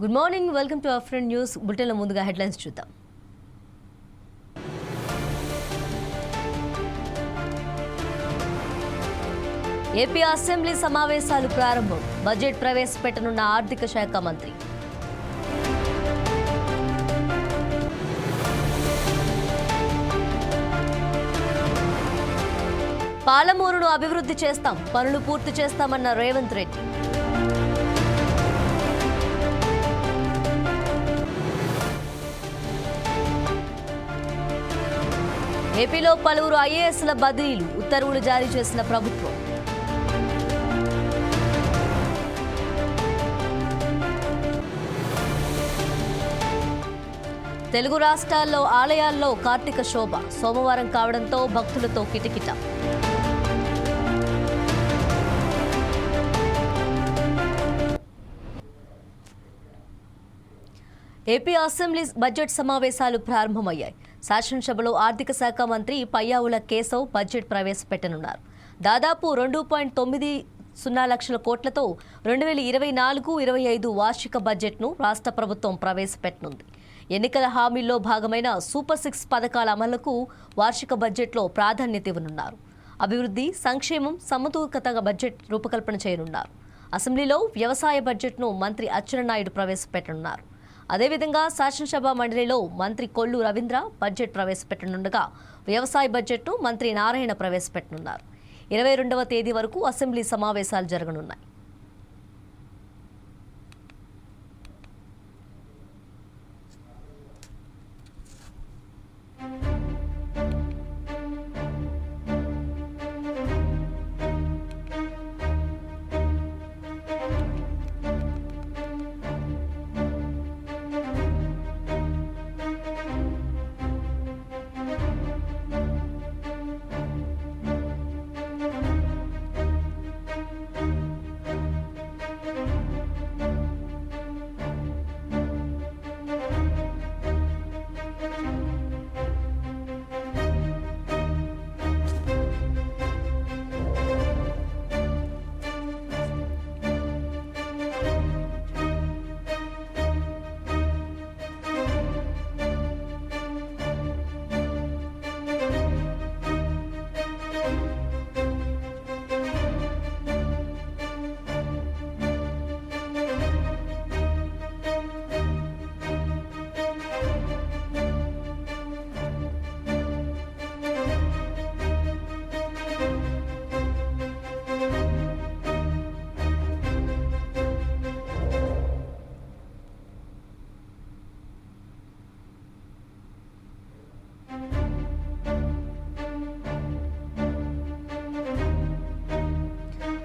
Good morning, welcome to afternoon news bulletin. లో ముందుగా headlines చూద్దాం. ఏపీ అసెంబ్లీ సమావేశాలు ప్రారంభం. బడ్జెట్ ప్రవేశపెట్టనున్న ఆర్థిక శాఖ మంత్రి. పాలమూరును అభివృద్ధి చేస్తాం, పనులు పూర్తి చేస్తామన్న రేవంత్ రెడ్డి. ఏపీలో పలువురు ఐఏఎస్ల బదిలీలు, ఉత్తర్వులు జారీ చేసిన ప్రభుత్వం. తెలుగు రాష్ట్రాల్లో ఆలయాల్లో కార్తీక శోభ సోమవారం కావడంతో భక్తులతో కిటకిట. ఏపీ అసెంబ్లీ బడ్జెట్ సమావేశాలు ప్రారంభమయ్యాయి. శాసనసభలో ఆర్థిక శాఖ మంత్రి పయ్యావుల కేశవ్ బడ్జెట్ ప్రవేశపెట్టనున్నారు. దాదాపు 2.90 లక్షల కోట్లతో 2024-25 వార్షిక బడ్జెట్ను రాష్ట్ర ప్రభుత్వం ప్రవేశపెట్టనుంది. ఎన్నికల హామీల్లో భాగమైన సూపర్ 6 పథకాల అమలుకు వార్షిక బడ్జెట్లో ప్రాధాన్యత ఇవ్వనున్నారు. అభివృద్ధి, సంక్షేమం, సమతూకత బడ్జెట్ రూపకల్పన చేయనున్నారు. అసెంబ్లీలో వ్యవసాయ బడ్జెట్ను మంత్రి అచ్చెన్నాయుడు ప్రవేశపెట్టనున్నారు. అదేవిధంగా శాసనసభ మండలిలో మంత్రి కొల్లు రవీంద్ర బడ్జెట్ ప్రవేశపెట్టనుండగా వ్యవసాయ బడ్జెట్ను మంత్రి నారాయణ ప్రవేశపెట్టనున్నారు. 22వ తేదీ వరకు అసెంబ్లీ సమావేశాలు జరగనున్నాయి.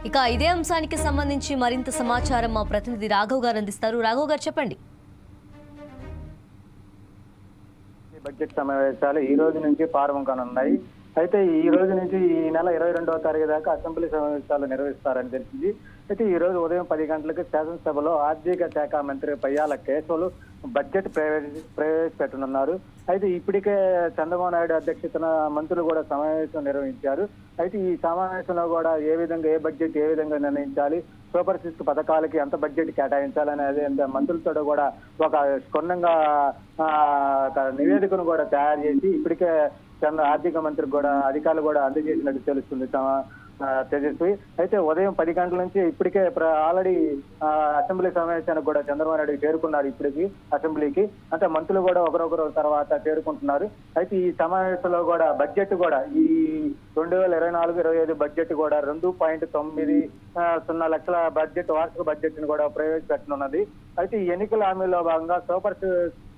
ఇక ఇదే అంశానికి సంబంధించి మరింత సమాచారం మా ప్రతినిధి రాఘవ్ గారు అందిస్తారు. రాఘవ్ గారు, చెప్పండి. బడ్జెట్ సమావేశాలు ఈ రోజు నుంచి ప్రారంభం కానున్నాయి. అయితే ఈ రోజు నుంచి ఈ నెల 22వ తారీఖు దాకా అసెంబ్లీ సమావేశాలు నిర్వహిస్తారని తెలిసింది. అయితే ఈ రోజు ఉదయం 10 గంటలకు శాసనసభలో ఆర్థిక శాఖ మంత్రి పయ్యాల కేశవులు బడ్జెట్ ప్రవేశపెట్టనున్నారు. అయితే ఇప్పటికే చంద్రబాబు నాయుడు అధ్యక్షతన మంత్రులు కూడా సమావేశం నిర్వహించారు. అయితే ఈ సమావేశంలో కూడా ఏ బడ్జెట్ ఏ విధంగా నిర్ణయించాలి, సూపర్ 6 పథకాలకి ఎంత బడ్జెట్ కేటాయించాలనేది మంత్రులతో కూడా ఒక క్షుణ్ణంగా నివేదికను కూడా తయారు చేసి ఇప్పటికే ఆర్థిక మంత్రికి కూడా అధికారులు కూడా అందజేసినట్టు తెలుస్తుంది తేజస్వి. అయితే ఉదయం 10 గంటల నుంచి ఇప్పటికే ఆల్రెడీ అసెంబ్లీ సమావేశానికి కూడా చంద్రబాబు నాయుడు చేరుకున్నారు. ఇప్పటికి అసెంబ్లీకి అంటే మంత్రులు కూడా ఒకరొకరు తర్వాత చేరుకుంటున్నారు. అయితే ఈ సమావేశంలో కూడా బడ్జెట్ కూడా ఈ 2024-25 బడ్జెట్ కూడా 2.90 లక్షల బడ్జెట్ వార్షిక బడ్జెట్ ని కూడా ప్రవేశపెట్టనున్నది. అయితే ఈ ఎన్నికల హామీలో భాగంగా సూపర్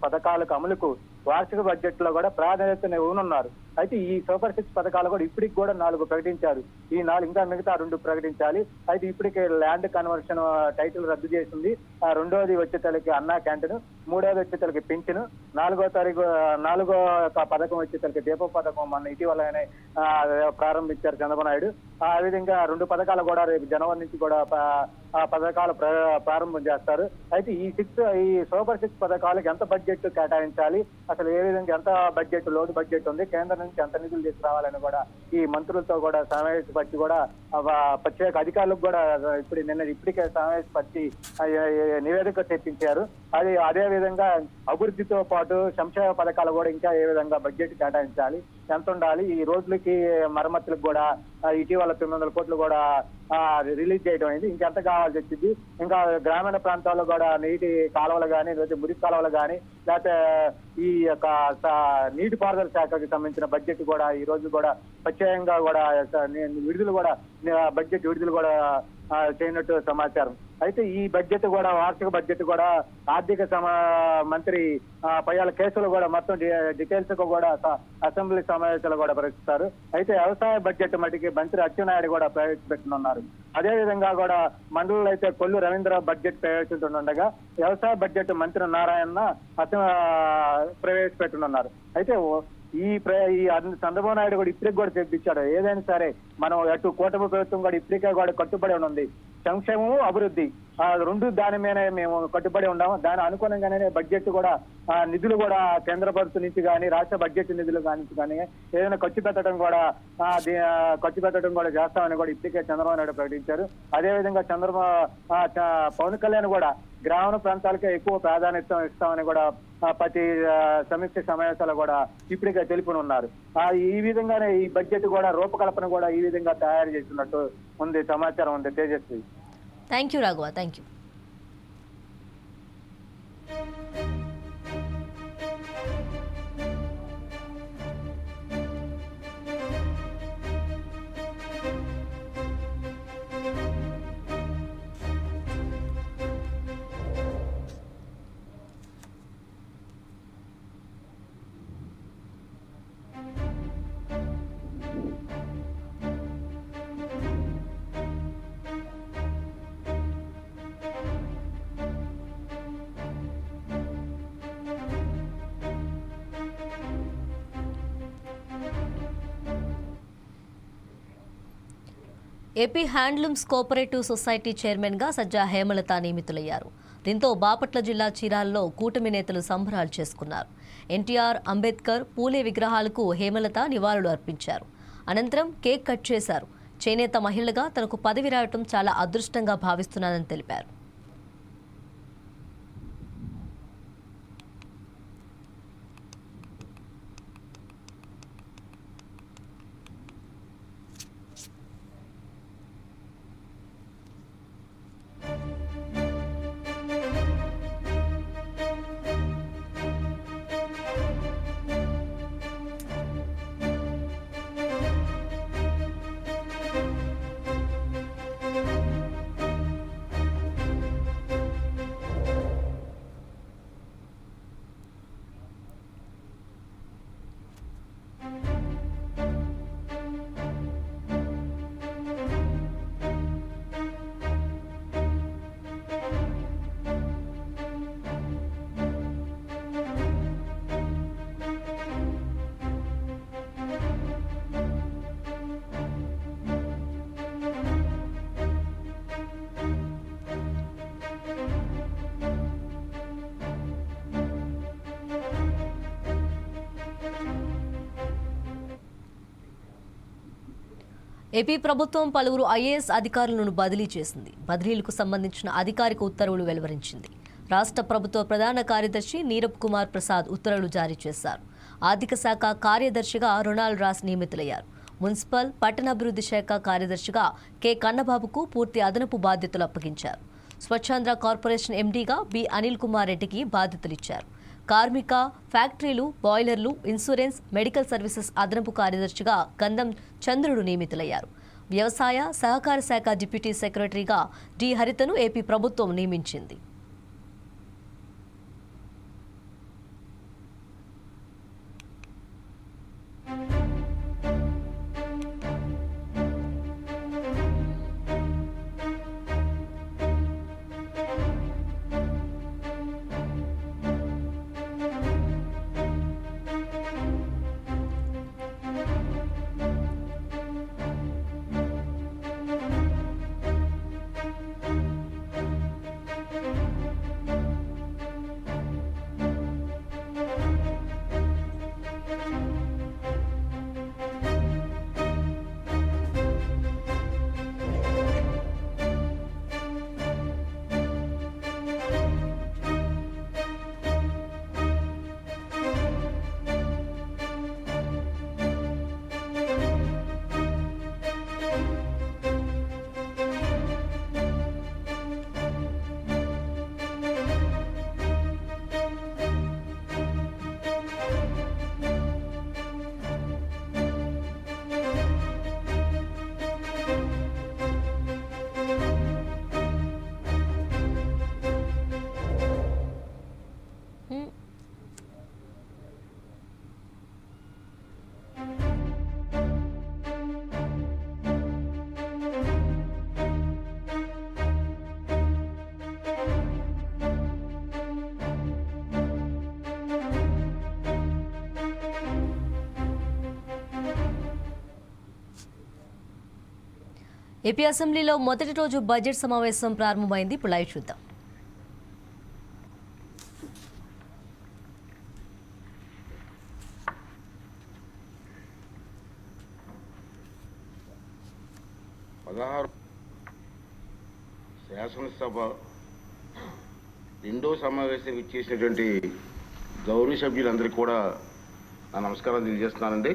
పథకాలకు అమలుకు వార్షిక బడ్జెట్ లో కూడా ప్రాధాన్యత ఇవ్వనున్నారు. అయితే ఈ సూపర్ 6 పథకాలు కూడా ఇప్పటికి కూడా 4 ప్రకటించారు. ఈ 4 ఇంకా మిగతా 2 ప్రకటించాలి. అయితే ఇప్పటికే ల్యాండ్ కన్వర్షన్ టైటిల్ రద్దు చేసింది. రెండోది వచ్చేతలకి అన్నా క్యాంటీన్, మూడోది వచ్చేతలకి పింఛను, 4వ పథకం వచ్చేతలకి దీప పథకం మన ఇటీవలనే ప్రారంభించారు చంద్రబాబు నాయుడు. ఆ విధంగా 2 పథకాలు కూడా రేపు జనవరి నుంచి కూడా ఆ పథకాలు ప్రారంభం చేస్తారు. అయితే ఈ సూపర్ 6 పథకాలకు ఎంత బడ్జెట్ కేటాయించాలి, అసలు ఏ విధంగా ఎంత బడ్జెట్ లోటు బడ్జెట్ ఉంది, కేంద్రం నుంచి ఎంత నిధులు తీసుకురావాలని కూడా ఈ మంత్రులతో కూడా సమావేశపరిచి కూడా ప్రత్యేక అధికారులకు కూడా ఇప్పటికే సమావేశపరిచి నివేదిక తెప్పించారు. అదే విధంగా అభివృద్ధితో పాటు సంక్షేమ పథకాలు కూడా ఇంకా ఏ విధంగా బడ్జెట్ కేటాయించాలి, ఎంత ఉండాలి, ఈ రోడ్లకి మరమ్మతులకు కూడా ఇటీవల 900 కోట్లు కూడా రిలీజ్ చేయడం అయింది. ఇంకెంత కావాల్సి వచ్చింది, ఇంకా గ్రామీణ ప్రాంతాల్లో కూడా నీటి కాలువలు కానీ లేకపోతే మురికి కాలువలు కానీ లేకపోతే ఈ యొక్క నీటిపారుదల శాఖకి సంబంధించిన బడ్జెట్ కూడా ఈ రోజు కూడా ప్రత్యేకంగా కూడా బడ్జెట్ విడుదల కూడా చేయనట్టు సమాచారం. అయితే ఈ బడ్జెట్ కూడా వార్షిక బడ్జెట్ కూడా ఆర్థిక మంత్రి పయ్యాల కేసులు కూడా మొత్తం డీటెయిల్స్ కూడా అసెంబ్లీ సమావేశాలు కూడా ప్రకటిస్తారు. అయితే వ్యవసాయ బడ్జెట్ మటుకి మంత్రి అచ్చెన్నాయుడు కూడా ప్రవేశపెట్టనున్నారు. అదే విధంగా కూడా మండలంలో అయితే కొల్లు రవీంద్ర బడ్జెట్ ప్రవేశిస్తుండగా వ్యవసాయ బడ్జెట్ మంత్రి నారాయణ ప్రవేశపెట్టనున్నారు. అయితే ఈ చంద్రబాబు నాయుడు కూడా ఇప్పటికి కూడా చెప్పించాడు, ఏదైనా సరే మనం అటు కూటమి ప్రభుత్వం కూడా ఇప్పటికే కూడా కట్టుబడి ఉంది. సంక్షేమము అభివృద్ధి రెండు దాని మీద మేము కట్టుబడి ఉన్నాము. దాని అనుగుణంగానే బడ్జెట్ కూడా నిధులు కూడా కేంద్ర ప్రభుత్వం నుంచి కానీ రాష్ట్ర బడ్జెట్ నిధులు కానీ ఏదైనా ఖర్చు పెట్టడం కూడా చేస్తామని కూడా ఇప్పటికే చంద్రబాబు నాయుడు ప్రకటించారు. అదేవిధంగా పవన్ కళ్యాణ్ కూడా గ్రామీణ ప్రాంతాలకే ఎక్కువ ప్రాధాన్యత ఇస్తామని కూడా ప్రతి సమీక్ష సమావేశాలు కూడా ఇప్పటికే తెలుపునున్నారు. ఈ విధంగానే ఈ బడ్జెట్ కూడా రూపకల్పన కూడా ఈ విధంగా తయారు చేస్తున్నట్టు ఉంది సమాచారం ఉంది. Tejaswi. Thank you Raghava. Thank you. AP handlooms cooperative society చైర్మన్గా సజ్జా హేమలత నియమితులయ్యారు. దీంతో బాపట్ల జిల్లా చీరాల్లో కూటమి నేతలు సంబరాలు చేసుకున్నారు. ఎన్టీఆర్, అంబేద్కర్, పూలే విగ్రహాలకు హేమలత నివాళులు అర్పించారు. అనంతరం కేక్ కట్ చేశారు. చేనేత మహిళగా తనకు పదవి రావటం చాలా అదృష్టంగా భావిస్తున్నానని తెలిపారు. ఏపీ ప్రభుత్వం పలువురు ఐఏఎస్ అధికారులను బదిలీ చేసింది. బదిలీలకు సంబంధించిన అధికారిక ఉత్తర్వులు వెలువరించింది. రాష్ట్ర ప్రభుత్వ ప్రధాన కార్యదర్శి నీరబ్ కుమార్ ప్రసాద్ ఉత్తర్వులు జారీ చేశారు. ఆర్థిక శాఖ కార్యదర్శిగా రొనాల్డ్ రాస్ నియమితులయ్యారు. మున్సిపల్, పట్టణాభివృద్ధి శాఖ కార్యదర్శిగా కె కన్నబాబుకు పూర్తి అదనపు బాధ్యతలు అప్పగించారు. స్వచ్ఛాంధ్ర కార్పొరేషన్ ఎండీగా బి అనిల్ కుమార్ రెడ్డికి బాధ్యతలిచ్చారు. కార్మిక, ఫ్యాక్టరీలు, బాయిలర్లు, ఇన్సూరెన్స్, మెడికల్ సర్వీసెస్ అదనపు కార్యదర్శిగా గంధం చంద్రుడు నియమితులయ్యారు. వ్యవసాయ, సహకార శాఖ డిప్యూటీ సెక్రటరీగా డి హరితను ఏపీ ప్రభుత్వం నియమించింది. ఏపీ అసెంబ్లీలో మొదటి రోజు బడ్జెట్ సమావేశం ప్రారంభమైంది. ఇప్పుడు లైవ్ చూద్దాం. శాసనసభ రెండో సమావేశం ఇచ్చేసినటువంటి గౌరవ సభ్యులందరికీ కూడా నా నమస్కారం తెలియజేస్తున్నానండి.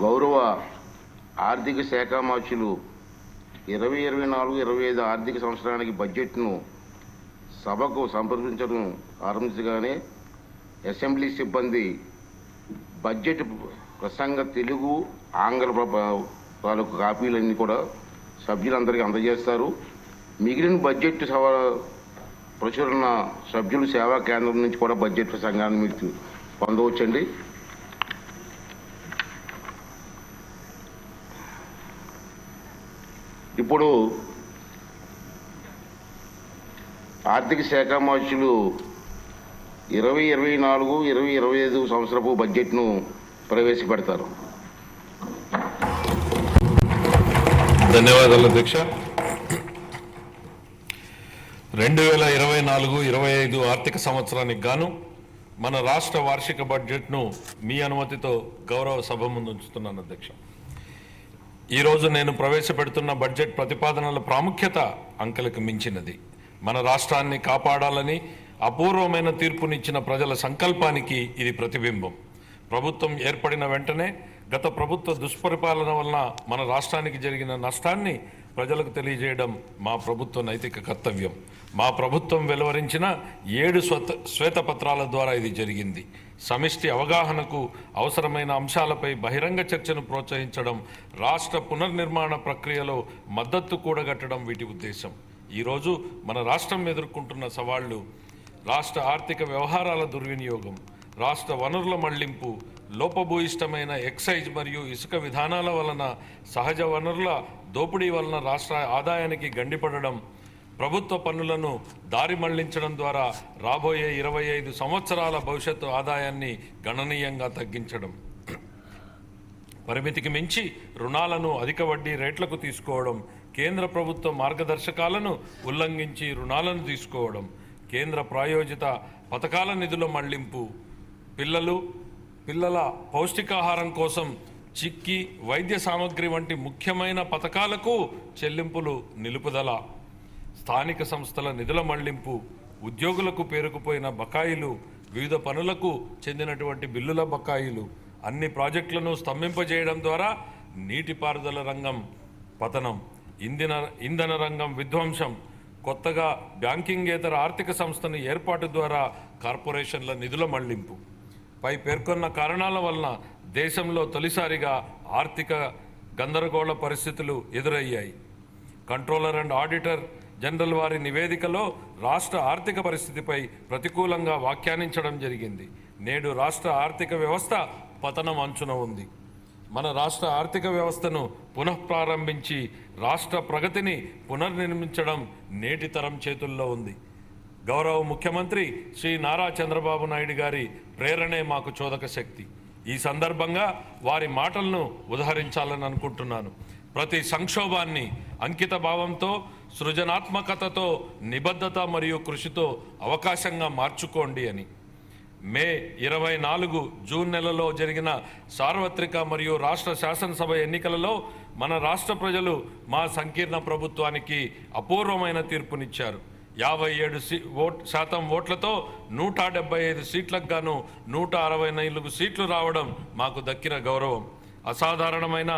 గౌరవ ఆర్థిక శాఖ మార్చులు 2024-25 ఆర్థిక సంవత్సరానికి బడ్జెట్ను సభకు సంప్రదించడం ఆరంభించగానే అసెంబ్లీ సిబ్బంది బడ్జెట్ ప్రసంగ తెలుగు ఆంగ్ల తాలూకు కాపీలన్నీ కూడా సభ్యులందరికీ అందజేస్తారు. మిగిలిన బడ్జెట్ ప్రచురణ సభ్యులు సేవా కేంద్రం నుంచి కూడా బడ్జెట్ ప్రసంగాన్ని మీకు పొందవచ్చండి. ఇప్పుడు ఆర్థిక శాఖ మార్చులు 2024-2025 సంవత్సరపు బడ్జెట్ను ప్రవేశపెడతారు. ధన్యవాదాలు అధ్యక్ష. 2024-25 ఆర్థిక సంవత్సరానికి గాను మన రాష్ట్ర వార్షిక బడ్జెట్ను మీ అనుమతితో గౌరవ సభ ముందు ఉంచుతున్నాను అధ్యక్ష. ఈరోజు నేను ప్రవేశపెడుతున్న బడ్జెట్ ప్రతిపాదనల ప్రాముఖ్యత అంకెలకు మించినది. మన రాష్ట్రాన్ని కాపాడాలని అపూర్వమైన తీర్పునిచ్చిన ప్రజల సంకల్పానికి ఇది ప్రతిబింబం. ప్రభుత్వం ఏర్పడిన వెంటనే గత ప్రభుత్వ దుష్పరిపాలన వలన మన రాష్ట్రానికి జరిగిన నష్టాన్ని ప్రజలకు తెలియజేయడం మా ప్రభుత్వ నైతిక కర్తవ్యం. మా ప్రభుత్వం వెలువరించిన 7 శ్వేతపత్రాల ద్వారా ఇది జరిగింది. సమిష్టి అవగాహనకు అవసరమైన అంశాలపై బహిరంగ చర్చను ప్రోత్సహించడం, రాష్ట్ర పునర్నిర్మాణ ప్రక్రియలో మద్దతు కూడగట్టడం వీటి ఉద్దేశం. ఈరోజు మన రాష్ట్రం ఎదుర్కొంటున్న సవాళ్లు రాష్ట్ర ఆర్థిక వ్యవహారాల దుర్వినియోగం, రాష్ట్ర వనరుల మళ్లింపు, లోపభూయిష్టమైన ఎక్సైజ్ మరియు ఇసుక విధానాల వలన సహజ వనరుల దోపిడీ వలన రాష్ట్ర ఆదాయానికి గండిపడడం, ప్రభుత్వ పన్నులను దారి మళ్లించడం ద్వారా రాబోయే 25 సంవత్సరాల భవిష్యత్తు ఆదాయాన్ని గణనీయంగా తగ్గించడం, పరిమితికి మించి రుణాలను అధిక వడ్డీ రేట్లకు తీసుకోవడం, కేంద్ర ప్రభుత్వ మార్గదర్శకాలను ఉల్లంఘించి రుణాలను తీసుకోవడం, కేంద్ర ప్రాయోజిత పథకాల నిధుల మళ్లింపు, పిల్లల పౌష్టికాహారం కోసం చిక్కి వైద్య సామగ్రి వంటి ముఖ్యమైన పథకాలకు చెల్లింపులు నిలుపుదల, స్థానిక సంస్థల నిధుల మళ్లింపు, ఉద్యోగులకు పేరుకుపోయిన బకాయిలు, వివిధ పనులకు చెందినటువంటి బిల్లుల బకాయిలు, అన్ని ప్రాజెక్టులను స్తంభింపజేయడం ద్వారా నీటిపారుదల రంగం పతనం, ఇంధన రంగం విధ్వంసం, కొత్తగా బ్యాంకింగేతర ఆర్థిక సంస్థను ఏర్పాటు ద్వారా కార్పొరేషన్ల నిధుల మళ్లింపు. పై పేర్కొన్న కారణాల వలన దేశంలో తొలిసారిగా ఆర్థిక గందరగోళ పరిస్థితులు ఎదురయ్యాయి. కంట్రోలర్ అండ్ ఆడిటర్ జనరల్ వారి నివేదికలో రాష్ట్ర ఆర్థిక పరిస్థితిపై ప్రతికూలంగా వ్యాఖ్యానించడం జరిగింది. నేడు రాష్ట్ర ఆర్థిక వ్యవస్థ పతనం అంచున ఉంది. మన రాష్ట్ర ఆర్థిక వ్యవస్థను పునఃప్రారంభించి రాష్ట్ర ప్రగతిని పునర్నిర్మించడం నేటి తరం చేతుల్లో ఉంది. గౌరవ ముఖ్యమంత్రి శ్రీ నారా చంద్రబాబు నాయుడు గారి ప్రేరణే మాకు చోదక శక్తి. ఈ సందర్భంగా వారి మాటలను ఉదహరించాలని అనుకుంటున్నాను. ప్రతి సంక్షోభాన్ని అంకిత భావంతో, సృజనాత్మకతతో, నిబద్ధత మరియు కృషితో అవకాశంగా మార్చుకోండి అని. మే 24 జూన్ నెలలో జరిగిన సార్వత్రిక మరియు రాష్ట్ర శాసనసభ ఎన్నికలలో మన రాష్ట్ర ప్రజలు మా సంకీర్ణ ప్రభుత్వానికి అపూర్వమైన తీర్పునిచ్చారు. 57% ఓట్లతో 175 సీట్లకు గాను 164 సీట్లు రావడం మాకు దక్కిన గౌరవం. అసాధారణమైన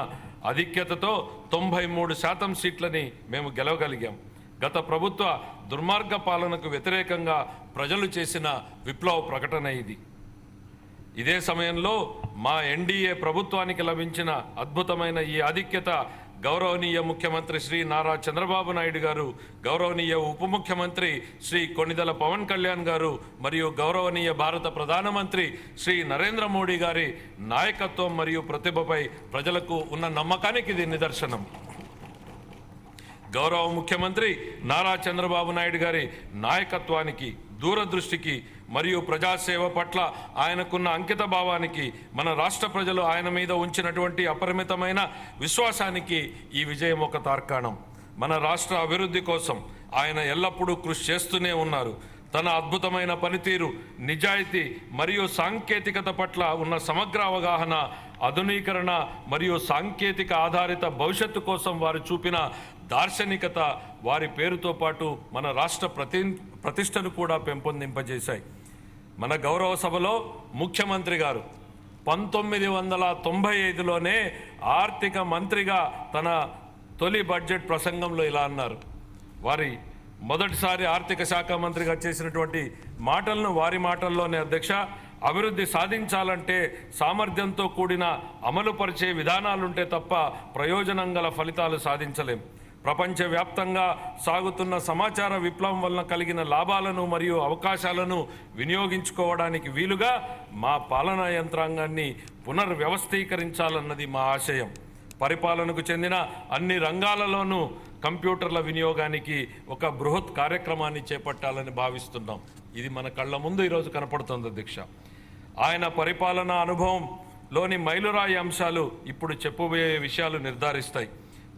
ఆధిక్యతతో 93% సీట్లని మేము గెలవగలిగాం. గత ప్రభుత్వ దుర్మార్గ పాలనకు వ్యతిరేకంగా ప్రజలు చేసిన విప్లవ ప్రకటన ఇది. ఇదే సమయంలో మా ఎన్డీఏ ప్రభుత్వానికి లభించిన అద్భుతమైన ఈ ఆధిక్యత గౌరవనీయ ముఖ్యమంత్రి శ్రీ నారా చంద్రబాబు నాయుడు గారు, గౌరవనీయ ఉప ముఖ్యమంత్రి శ్రీ కొణిదెల పవన్ కళ్యాణ్ గారు మరియు గౌరవనీయ భారత ప్రధానమంత్రి శ్రీ నరేంద్ర మోడీ గారి నాయకత్వం మరియు ప్రతిభపై ప్రజలకు ఉన్న నమ్మకానికి ఇది నిదర్శనం. గౌరవ ముఖ్యమంత్రి నారా చంద్రబాబు నాయుడు గారి నాయకత్వానికి, దూరదృష్టికి మరియు ప్రజాసేవ పట్ల ఆయనకున్న అంకిత భావానికి, మన రాష్ట్ర ప్రజలు ఆయన మీద ఉంచినటువంటి అపరిమితమైన విశ్వాసానికి ఈ విజయం ఒక తార్కాణం. మన రాష్ట్ర అభివృద్ధి కోసం ఆయన ఎల్లప్పుడూ కృషి చేస్తూనే ఉన్నారు. తన అద్భుతమైన పనితీరు, నిజాయితీ మరియు సాంకేతికత పట్ల ఉన్న సమగ్ర అవగాహన, ఆధునీకరణ మరియు సాంకేతిక ఆధారిత భవిష్యత్తు కోసం వారు చూపిన దార్శనికత వారి పేరుతో పాటు మన రాష్ట్ర ప్రతిష్టను కూడా పెంపొందింపజేశాయి. మన గౌరవ సభలో ముఖ్యమంత్రి గారు 1995లోనే ఆర్థిక మంత్రిగా తన తొలి బడ్జెట్ ప్రసంగంలో ఇలా అన్నారు. వారి మొదటిసారి ఆర్థిక శాఖ మంత్రిగా చేసినటువంటి మాటలను వారి మాటల్లోనే, అధ్యక్ష, అభివృద్ధి సాధించాలంటే సామర్థ్యంతో కూడిన అమలుపరిచే విధానాలుంటే తప్ప ప్రయోజనం గల ఫలితాలు సాధించలేం. ప్రపంచవ్యాప్తంగా సాగుతున్న సమాచార విప్లవం వలన కలిగిన లాభాలను మరియు అవకాశాలను వినియోగించుకోవడానికి వీలుగా మా పాలనా యంత్రాంగాన్ని పునర్వ్యవస్థీకరించాలన్నది మా ఆశయం. పరిపాలనకు చెందిన అన్ని రంగాలలోనూ కంప్యూటర్ల వినియోగానికి ఒక బృహత్ కార్యక్రమాన్ని చేపట్టాలని భావిస్తున్నాం. ఇది మన కళ్ళ ముందు ఈరోజు కనపడుతుంది, అధ్యక్ష. ఆయన పరిపాలనా అనుభవంలోని మైలురాయి అంశాలు ఇప్పుడు చెప్పబోయే విషయాలు నిర్ధారిస్తాయి.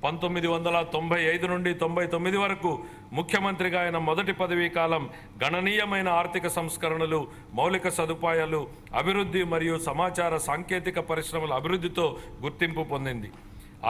1995 నుండి 99 వరకు ముఖ్యమంత్రిగా ఆయన మొదటి పదవీ కాలం గణనీయమైన ఆర్థిక సంస్కరణలు, మౌలిక సదుపాయాలు, అభివృద్ధి మరియు సమాచార సాంకేతిక పరిశ్రమల అభివృద్ధితో గుర్తింపు పొందింది.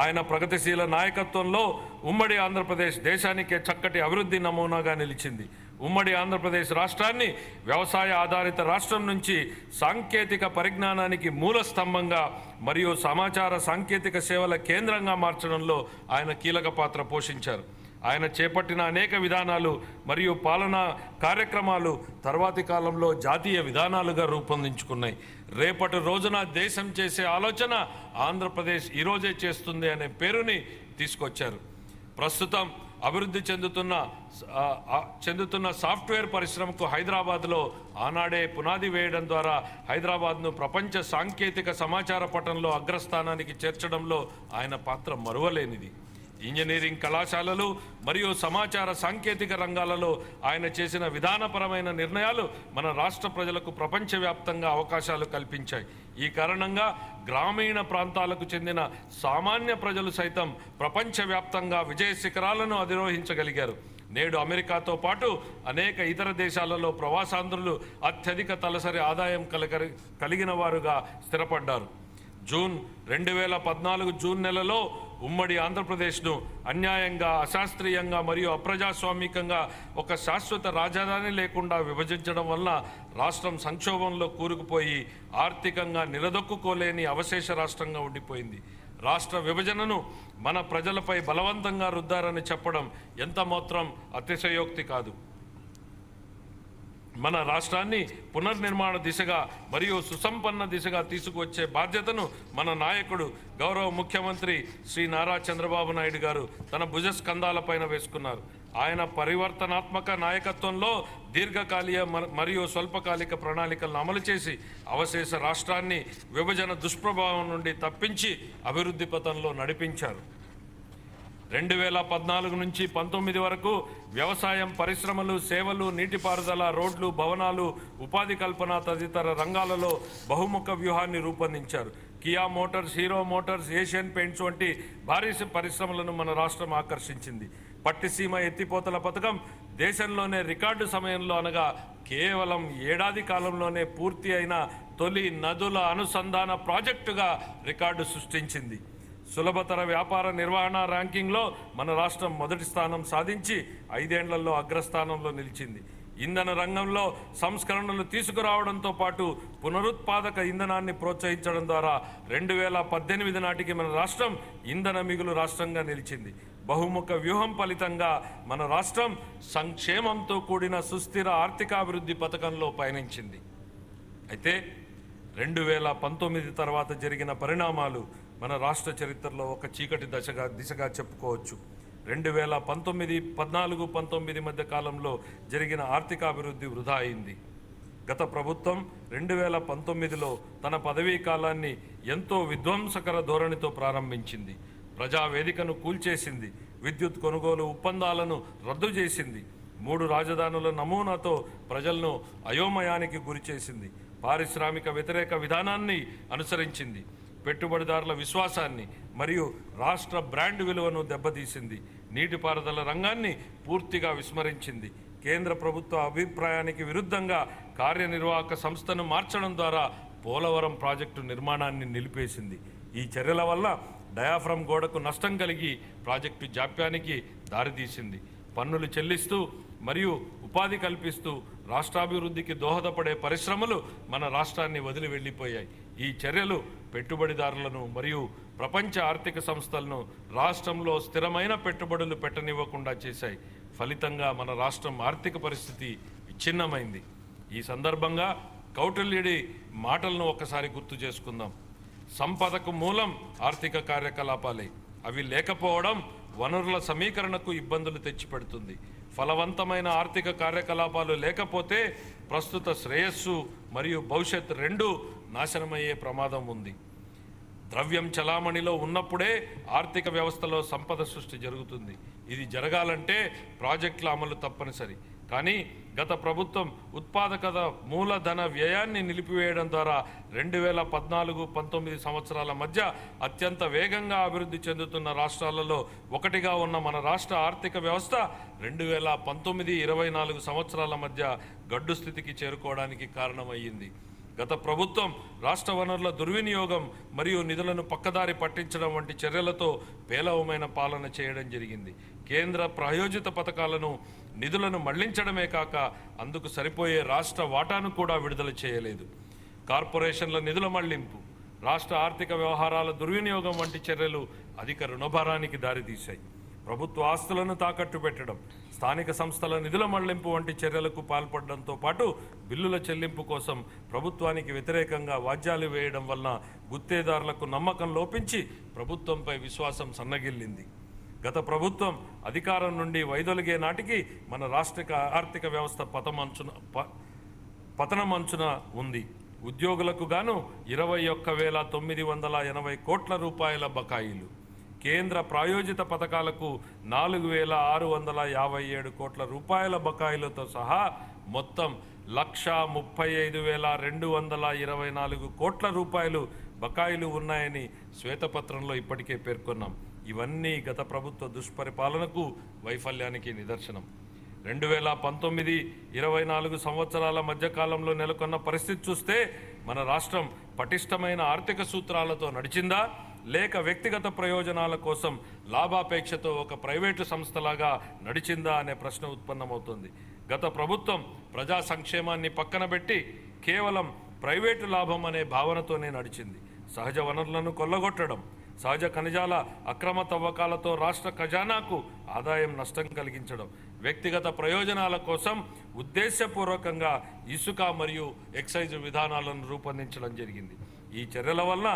ఆయన ప్రగతిశీల నాయకత్వంలో ఉమ్మడి ఆంధ్రప్రదేశ్ దేశానికే చక్కటి అభివృద్ధి నమూనాగా నిలిచింది. ఉమ్మడి ఆంధ్రప్రదేశ్ రాష్ట్రాన్ని వ్యవసాయ ఆధారిత రాష్ట్రం నుంచి సాంకేతిక పరిజ్ఞానానికి మూల స్తంభంగా మరియు సమాచార సాంకేతిక సేవల కేంద్రంగా మార్చడంలో ఆయన కీలక పాత్ర పోషించారు. ఆయన చేపట్టిన అనేక విధానాలు మరియు పాలనా కార్యక్రమాలు తర్వాతి కాలంలో జాతీయ విధానాలుగా రూపొందించుకున్నాయి. రేపటి రోజున దేశం చేసే ఆలోచన ఆంధ్రప్రదేశ్ ఈరోజే చేస్తుంది అనే పేరుని తీసుకొచ్చారు. ప్రస్తుతం అభివృద్ధి చెందుతున్న సాఫ్ట్వేర్ పరిశ్రమకు హైదరాబాద్లో ఆనాడే పునాది వేయడం ద్వారా హైదరాబాద్ను ప్రపంచ సాంకేతిక సమాచార పటంలో అగ్రస్థానానికి చేర్చడంలో ఆయన పాత్ర మరువలేనిది. ఇంజనీరింగ్ కళాశాలలు మరియు సమాచార సాంకేతిక రంగాలలో ఆయన చేసిన విధానపరమైన నిర్ణయాలు మన రాష్ట్ర ప్రజలకు ప్రపంచవ్యాప్తంగా అవకాశాలు కల్పించాయి. ఈ కారణంగా గ్రామీణ ప్రాంతాలకు చెందిన సామాన్య ప్రజలు సైతం ప్రపంచవ్యాప్తంగా విజయ శిఖరాలను అధిరోహించగలిగారు. నేడు అమెరికాతో పాటు అనేక ఇతర దేశాలలో ప్రవాసాంధ్రులు అత్యధిక తలసరి ఆదాయం కలిగిన వారుగా స్థిరపడ్డారు. జూన్ 2014 జూన్ నెలలో ఉమ్మడి ఆంధ్రప్రదేశ్ను అన్యాయంగా, అశాస్త్రీయంగా మరియు అప్రజాస్వామికంగా ఒక శాశ్వత రాజధాని లేకుండా విభజించడం వలన రాష్ట్రం సంక్షోభంలో కూరుకుపోయి ఆర్థికంగా నిలదొక్కుకోలేని అవశేష రాష్ట్రంగా ఉండిపోయింది. రాష్ట్ర విభజనను మన ప్రజలపై బలవంతంగా రుద్దారని చెప్పడం ఎంత మాత్రం అతిశయోక్తి కాదు. మన రాష్ట్రాన్ని పునర్నిర్మాణ దిశగా మరియు సుసంపన్న దిశగా తీసుకువచ్చే బాధ్యతను మన నాయకుడు గౌరవ ముఖ్యమంత్రి శ్రీ నారా చంద్రబాబు నాయుడు గారు తన భుజస్కంధాలపైన వేసుకున్నారు. ఆయన పరివర్తనాత్మక నాయకత్వంలో దీర్ఘకాలిక మరియు స్వల్పకాలిక ప్రణాళికలను అమలు చేసి అవశేష రాష్ట్రాన్ని విభజన దుష్ప్రభావం నుండి తప్పించి అభివృద్ధి పథంలో నడిపించారు. 2014 నుంచి 19 వరకు వ్యవసాయం, పరిశ్రమలు, సేవలు, నీటిపారుదల, రోడ్లు, భవనాలు, ఉపాధి కల్పన తదితర రంగాలలో బహుముఖ వ్యూహాన్ని రూపొందించారు. Kia Motors, hero Motors, Asian paints వంటి భారీ పరిశ్రమలను మన రాష్ట్రం ఆకర్షించింది. పట్టిసీమ ఎత్తిపోతల పథకం దేశంలోనే రికార్డు సమయంలో, అనగా కేవలం ఏడాది కాలంలోనే పూర్తి అయిన తొలి నదుల అనుసంధాన ప్రాజెక్టుగా రికార్డు సృష్టించింది. సులభతర వ్యాపార నిర్వహణ ర్యాంకింగ్లో మన రాష్ట్రం మొదటి స్థానం సాధించి 5 ఏళ్లలో అగ్రస్థానంలో నిలిచింది. ఇంధన రంగంలో సంస్కరణలు తీసుకురావడంతో పాటు పునరుత్పాదక ఇంధనాన్ని ప్రోత్సహించడం ద్వారా 2018 నాటికి మన రాష్ట్రం ఇంధన మిగులు రాష్ట్రంగా నిలిచింది. బహుముఖ వ్యూహం ఫలితంగా మన రాష్ట్రం సంక్షేమంతో కూడిన సుస్థిర ఆర్థికాభివృద్ధి పథకంలో పయనించింది. అయితే 2019 తర్వాత జరిగిన పరిణామాలు మన రాష్ట్ర చరిత్రలో ఒక చీకటి దిశగా చెప్పుకోవచ్చు. 2014-19 మధ్య కాలంలో జరిగిన ఆర్థికాభివృద్ధి వృధా అయింది. గత ప్రభుత్వం 2019లో తన పదవీ కాలాన్ని ఎంతో విధ్వంసకర ధోరణితో ప్రారంభించింది. ప్రజావేదికను కూల్చేసింది, విద్యుత్ కొనుగోలు ఒప్పందాలను రద్దు చేసింది, 3 రాజధానుల నమూనాతో ప్రజలను అయోమయానికి గురిచేసింది. పారిశ్రామిక వ్యతిరేక విధానాన్ని అనుసరించింది. పెట్టుబడిదారుల విశ్వాసాన్ని మరియు రాష్ట్ర బ్రాండ్ విలువను దెబ్బతీసింది. నీటిపారుదల రంగాన్ని పూర్తిగా విస్మరించింది. కేంద్ర ప్రభుత్వ అభిప్రాయానికి విరుద్ధంగా కార్యనిర్వాహక సంస్థను మార్చడం ద్వారా పోలవరం ప్రాజెక్టు నిర్మాణాన్ని నిలిపేసింది. ఈ చర్యల వల్ల డయాఫ్రమ్ గోడకు నష్టం కలిగి ప్రాజెక్టు జాప్యానికి దారితీసింది. పన్నులు చెల్లిస్తూ మరియు ఉపాధి కల్పిస్తూ రాష్ట్రాభివృద్ధికి దోహదపడే పరిశ్రమలు మన రాష్ట్రాన్ని వదిలి వెళ్ళిపోయాయి. ఈ చర్యలు పెట్టుబడిదారులను మరియు ప్రపంచ ఆర్థిక సంస్థలను రాష్ట్రంలో స్థిరమైన పెట్టుబడులు పెట్టనివ్వకుండా చేశాయి. ఫలితంగా మన రాష్ట్రం ఆర్థిక పరిస్థితి విచ్ఛిన్నమైంది. ఈ సందర్భంగా కౌటిల్యుడి మాటలను ఒకసారి గుర్తు చేసుకుందాం. సంపదకు మూలం ఆర్థిక కార్యకలాపాలే. అవి లేకపోవడం వనరుల సమీకరణకు ఇబ్బందులు తెచ్చిపెడుతుంది. ఫలవంతమైన ఆర్థిక కార్యకలాపాలు లేకపోతే ప్రస్తుత శ్రేయస్సు మరియు భవిష్యత్ రెండూ నాశనమయ్యే ప్రమాదం ఉంది. ద్రవ్యం చలామణిలో ఉన్నప్పుడే ఆర్థిక వ్యవస్థలో సంపద సృష్టి జరుగుతుంది. ఇది జరగాలంటే ప్రాజెక్టుల అమలు తప్పనిసరి. కానీ గత ప్రభుత్వం ఉత్పాదకత మూలధన వ్యయాన్ని నిలిపివేయడం ద్వారా 2014-19 సంవత్సరాల మధ్య అత్యంత వేగంగా అభివృద్ధి చెందుతున్న రాష్ట్రాలలో ఒకటిగా ఉన్న మన రాష్ట్ర ఆర్థిక వ్యవస్థ 2019-24 సంవత్సరాల మధ్య గడ్డు స్థితికి చేరుకోవడానికి కారణమయ్యింది. గత ప్రభుత్వం రాష్ట్ర వనరుల దుర్వినియోగం మరియు నిధులను పక్కదారి పట్టించడం వంటి చర్యలతో పేలవమైన పాలన చేయడం జరిగింది. కేంద్ర ప్రాయోజిత పథకాలను నిధులను మళ్లించడమే కాక అందుకు సరిపోయే రాష్ట్ర వాటాను కూడా విడుదల చేయలేదు. కార్పొరేషన్ల నిధుల మళ్లింపు, రాష్ట్ర ఆర్థిక వ్యవహారాల దుర్వినియోగం వంటి చర్యలు అధిక రుణభారానికి దారితీశాయి. ప్రభుత్వ ఆస్తులను తాకట్టు పెట్టడం, స్థానిక సంస్థల నిధుల మళ్లింపు వంటి చర్యలకు పాల్పడడంతో పాటు బిల్లుల చెల్లింపు కోసం ప్రభుత్వానికి వ్యతిరేకంగా వాద్యాలు వేయడం వలన గుత్తేదారులకు నమ్మకం లోపించి ప్రభుత్వంపై విశ్వాసం సన్నగిల్లింది. గత ప్రభుత్వం అధికారం నుండి వైదొలిగే నాటికి మన రాష్ట్ర ఆర్థిక వ్యవస్థ పతనమంచున ఉంది. ఉద్యోగులకు గాను 21,980 కోట్ల రూపాయల బకాయిలు, కేంద్ర ప్రాయోజిత పథకాలకు 4,657 కోట్ల రూపాయల బకాయిలతో సహా మొత్తం 1,35,224 కోట్ల రూపాయలు బకాయిలు ఉన్నాయని శ్వేతపత్రంలో ఇప్పటికే పేర్కొన్నాం. ఇవన్నీ గత ప్రభుత్వ దుష్పరిపాలనకు, వైఫల్యానికి నిదర్శనం. 2019-24 సంవత్సరాల మధ్యకాలంలో నెలకొన్న పరిస్థితి చూస్తే మన రాష్ట్రం పటిష్టమైన ఆర్థిక సూత్రాలతో నడిచిందా, లేక వ్యక్తిగత ప్రయోజనాల కోసం లాభాపేక్షతో ఒక ప్రైవేటు సంస్థలాగా నడిచిందా అనే ప్రశ్న ఉత్పన్నమవుతుంది. గత ప్రభుత్వం ప్రజా సంక్షేమాన్ని పక్కన పెట్టి కేవలం ప్రైవేటు లాభం అనే భావనతోనే నడిచింది. సహజ వనరులను కొల్లగొట్టడం, సహజ ఖనిజాల అక్రమ తవ్వకాలతో రాష్ట్ర ఖజానాకు ఆదాయం నష్టం కలిగించడం, వ్యక్తిగత ప్రయోజనాల కోసం ఉద్దేశపూర్వకంగా ఇసుక మరియు ఎక్సైజ్ విధానాలను రూపొందించడం జరిగింది. ఈ చర్యల వలన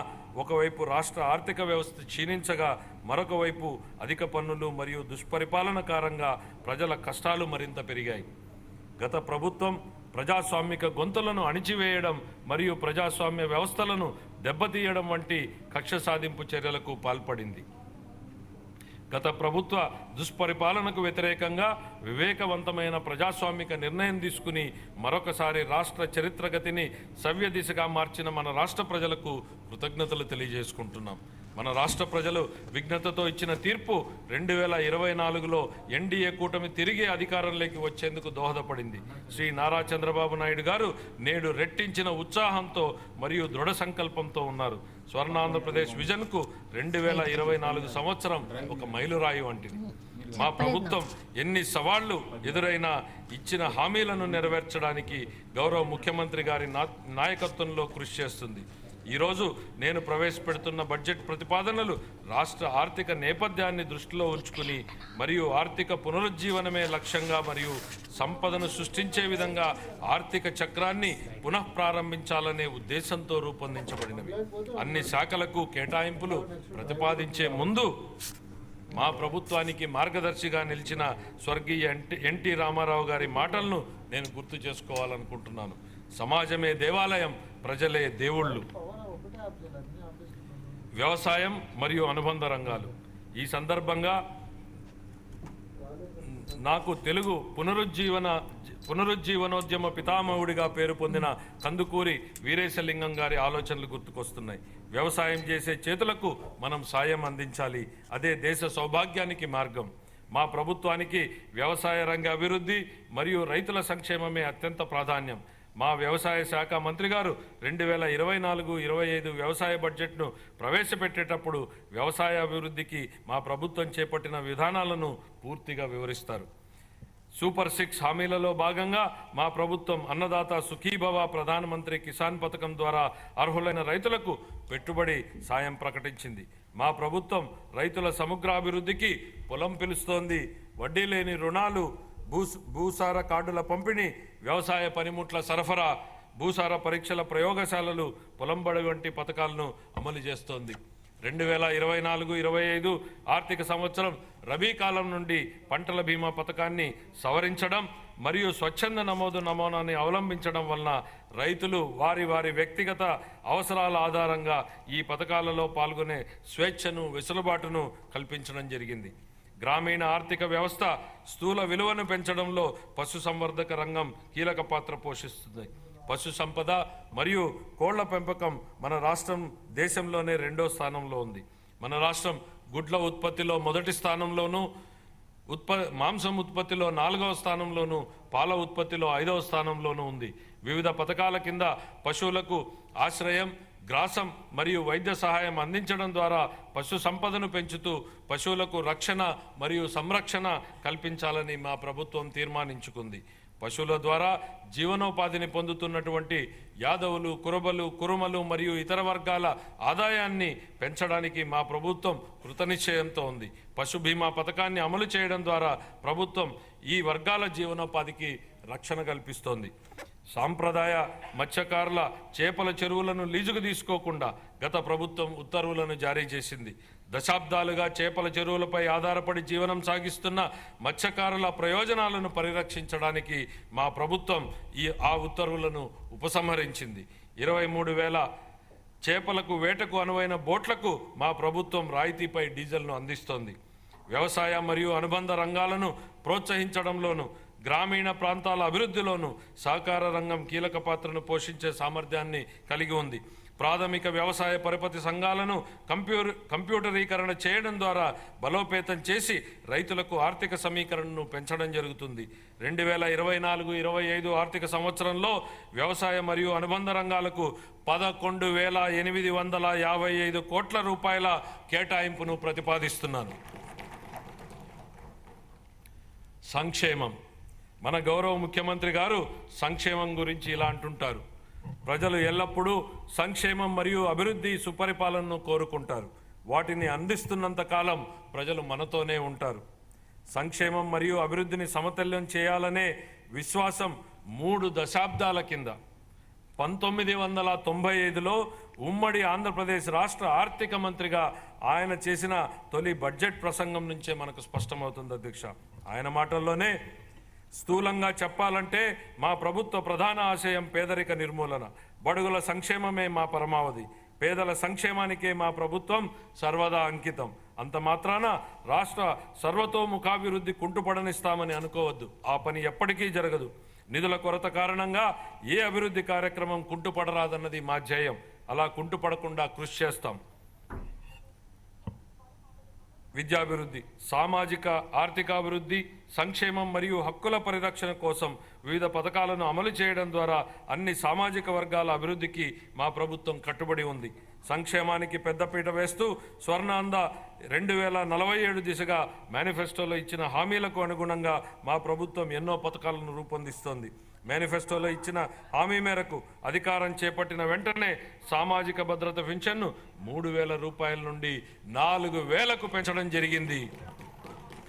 ఒకవైపు రాష్ట్ర ఆర్థిక వ్యవస్థ క్షీణించగా, మరొక వైపు అధిక పన్నులు మరియు దుష్పరిపాలన కారణంగా ప్రజల కష్టాలు మరింత పెరిగాయి. గత ప్రభుత్వం ప్రజాస్వామిక గొంతులను అణిచివేయడం మరియు ప్రజాస్వామ్య వ్యవస్థలను దెబ్బతీయడం వంటి కక్ష సాధింపు చర్యలకు పాల్పడింది. గత ప్రభుత్వ దుష్పరిపాలనకు వ్యతిరేకంగా వివేకవంతమైన ప్రజాస్వామిక నిర్ణయం తీసుకుని మరొకసారి రాష్ట్ర చరిత్రగతిని సవ్య దిశగా మార్చిన మన రాష్ట్ర ప్రజలకు కృతజ్ఞతలు తెలియజేసుకుంటున్నాం. మన రాష్ట్ర ప్రజలు విఘ్నతతో ఇచ్చిన తీర్పు 2024లో ఎన్డీఏ కూటమి తిరిగి అధికారంలోకి వచ్చేందుకు దోహదపడింది. శ్రీ నారా చంద్రబాబు నాయుడు గారు నేడు రెట్టించిన ఉత్సాహంతో మరియు దృఢ సంకల్పంతో ఉన్నారు. స్వర్ణాంధ్రప్రదేశ్ విజన్కు 2024 సంవత్సరం ఒక మైలురాయి వంటిది. మా ప్రభుత్వం ఎన్ని సవాళ్లు ఎదురైనా ఇచ్చిన హామీలను నెరవేర్చడానికి గౌరవ ముఖ్యమంత్రి గారి నాయకత్వంలో కృషి చేస్తుంది. ఈరోజు నేను ప్రవేశపెడుతున్న బడ్జెట్ ప్రతిపాదనలు రాష్ట్ర ఆర్థిక నేపథ్యాన్ని దృష్టిలో ఉంచుకుని మరియు ఆర్థిక పునరుజ్జీవనమే లక్ష్యంగా మరియు సంపదను సృష్టించే విధంగా ఆర్థిక చక్రాన్ని పునఃప్రారంభించాలనే ఉద్దేశంతో రూపొందించబడినవి. అన్ని శాఖలకు కేటాయింపులు ప్రతిపాదించే ముందు మా ప్రభుత్వానికి మార్గదర్శిగా నిలిచిన స్వర్గీయ ఎన్టీ రామారావు గారి మాటలను నేను గుర్తు చేసుకోవాలనుకుంటున్నాను. సమాజమే దేవాలయం, ప్రజలే దేవుళ్ళు. వ్యవసాయం మరియు అనుబంధ రంగాలు. ఈ సందర్భంగా నాకు తెలుగు పునరుజ్జీవనోద్యమ పితామహుడిగా పేరు పొందిన కందుకూరి వీరేశలింగం గారి ఆలోచనలు గుర్తుకొస్తున్నాయి. వ్యవసాయం చేసే చేతులకు మనం సాయం అందించాలి, అదే దేశ సౌభాగ్యానికి మార్గం. మా ప్రభుత్వానికి వ్యవసాయ రంగ అభివృద్ధి మరియు రైతుల సంక్షేమమే అత్యంత ప్రాధాన్యం. మా వ్యవసాయ శాఖ మంత్రి గారు 2024-25 వ్యవసాయ బడ్జెట్ను ప్రవేశపెట్టేటప్పుడు వ్యవసాయ అభివృద్ధికి మా ప్రభుత్వం చేపట్టిన విధానాలను పూర్తిగా వివరిస్తారు. సూపర్ 6 హామీలలో భాగంగా మా ప్రభుత్వం అన్నదాత సుఖీభవ ప్రధానమంత్రి కిసాన్ పథకం ద్వారా అర్హులైన రైతులకు పెట్టుబడి సాయం ప్రకటించింది. మా ప్రభుత్వం రైతుల సమగ్రాభివృద్ధికి పొలం పిలుస్తోంది. వడ్డీ లేని రుణాలు, భూసార కార్డుల పంపిణీ, వ్యవసాయ పనిముట్ల సరఫరా, భూసార పరీక్షల ప్రయోగశాలలు, పొలం బడి వంటి పథకాలను అమలు చేస్తోంది. 2024-25 ఆర్థిక సంవత్సరం రబీ కాలం నుండి పంటల బీమా పథకాన్ని సవరించడం మరియు స్వచ్ఛంద నమూనాన్ని అవలంబించడం వలన రైతులు వారి వ్యక్తిగత అవసరాల ఆధారంగా ఈ పథకాలలో పాల్గొనే స్వేచ్ఛను, వెసులుబాటును కల్పించడం జరిగింది. గ్రామీణ ఆర్థిక వ్యవస్థ స్థూల విలువను పెంచడంలో పశుసంవర్ధక రంగం కీలక పాత్ర పోషిస్తుంది. పశు సంపద మరియు కోళ్ల పెంపకం మన రాష్ట్రం దేశంలోనే 2వ స్థానంలో ఉంది. మన రాష్ట్రం గుడ్ల ఉత్పత్తిలో మొదటి స్థానంలోనూ, మాంసం ఉత్పత్తిలో 4వ స్థానంలోనూ, పాల ఉత్పత్తిలో 5వ స్థానంలోనూ ఉంది. వివిధ పథకాల కింద పశువులకు ఆశ్రయం, గ్రాసం మరియు వైద్య సహాయం అందించడం ద్వారా పశు సంపదను పెంచుతూ పశువులకు రక్షణ మరియు సంరక్షణ కల్పించాలని మా ప్రభుత్వం తీర్మానించుకుంది. పశువుల ద్వారా జీవనోపాధిని పొందుతున్నటువంటి యాదవులు, కురుమలు మరియు ఇతర వర్గాల ఆదాయాన్ని పెంచడానికి మా ప్రభుత్వం కృతనిశ్చయంతో ఉంది. పశు బీమా పథకాన్ని అమలు చేయడం ద్వారా ప్రభుత్వం ఈ వర్గాల జీవనోపాధికి రక్షణ కల్పిస్తోంది. సాంప్రదాయ మత్స్యకారుల చేపల చెరువులను లీజుకు తీసుకోకుండా గత ప్రభుత్వం ఉత్తర్వులను జారీ చేసింది. దశాబ్దాలుగా చేపల చెరువులపై ఆధారపడి జీవనం సాగిస్తున్న మత్స్యకారుల ప్రయోజనాలను పరిరక్షించడానికి మా ప్రభుత్వం ఆ ఉత్తర్వులను ఉపసంహరించింది. 23,000 చేపలకు, వేటకు అనువైన బోట్లకు మా ప్రభుత్వం రాయితీపై డీజిల్ను అందిస్తోంది. వ్యవసాయ మరియు అనుబంధ రంగాలను ప్రోత్సహించడంలోనూ, గ్రామీణ ప్రాంతాల అభివృద్ధిలోనూ సహకార రంగం కీలక పాత్రను పోషించే సామర్థ్యాన్ని కలిగి ఉంది. ప్రాథమిక వ్యవసాయ పరపతి సంఘాలను కంప్యూటరీకరణ చేయడం ద్వారా బలోపేతం చేసి రైతులకు ఆర్థిక సమీకరణను పెంచడం జరుగుతుంది. 2024-25 ఆర్థిక సంవత్సరంలో వ్యవసాయ మరియు అనుబంధ రంగాలకు 11,855 కోట్ల రూపాయల కేటాయింపును ప్రతిపాదిస్తున్నాను. సంక్షేమం. మన గౌరవ ముఖ్యమంత్రి గారు సంక్షేమం గురించి ఇలా అంటుంటారు: ప్రజలు ఎల్లప్పుడూ సంక్షేమం మరియు అభివృద్ధి, సుపరిపాలనను కోరుకుంటారు. వాటిని అందిస్తున్నంత కాలం ప్రజలు మనతోనే ఉంటారు. సంక్షేమం మరియు అభివృద్ధిని సమతుల్యం చేయాలనే విశ్వాసం 3 దశాబ్దాల కింద 1995లో ఉమ్మడి ఆంధ్రప్రదేశ్ రాష్ట్ర ఆర్థిక మంత్రిగా ఆయన చేసిన తొలి బడ్జెట్ ప్రసంగం నుంచే మనకు స్పష్టమవుతుంది అధ్యక్ష. ఆయన మాటల్లోనే, స్థూలంగా చెప్పాలంటే మా ప్రభుత్వ ప్రధాన ఆశయం పేదరిక నిర్మూలన, బడుగుల సంక్షేమమే మా పరమావధి. పేదల సంక్షేమానికే మా ప్రభుత్వం సర్వదా అంకితం. అంత మాత్రాన రాష్ట్ర సర్వతోముఖాభివృద్ధి కుంటుపడనిస్తామని అనుకోవద్దు. ఆ పని ఎప్పటికీ జరగదు. నిధుల కొరత కారణంగా ఏ అభివృద్ధి కార్యక్రమం కుంటుపడరాదన్నది మా ధ్యేయం. అలా కుంటుపడకుండా కృషి చేస్తాం. విద్యాభివృద్ధి, సామాజిక ఆర్థికాభివృద్ధి, సంక్షేమం మరియు హక్కుల పరిరక్షణ కోసం వివిధ పథకాలను అమలు చేయడం ద్వారా అన్ని సామాజిక వర్గాల అభివృద్ధికి మా ప్రభుత్వం కట్టుబడి ఉంది. సంక్షేమానికి పెద్దపీట వేస్తూ స్వర్ణాంధ్ర 2047 దిశగా మేనిఫెస్టోలో ఇచ్చిన హామీలకు అనుగుణంగా మా ప్రభుత్వం ఎన్నో పథకాలను రూపొందిస్తోంది. మేనిఫెస్టోలో ఇచ్చిన హామీ మేరకు అధికారం చేపట్టిన వెంటనే సామాజిక భద్రత పెన్షన్ను 3,000 రూపాయల నుండి 4,000కు పెంచడం జరిగింది.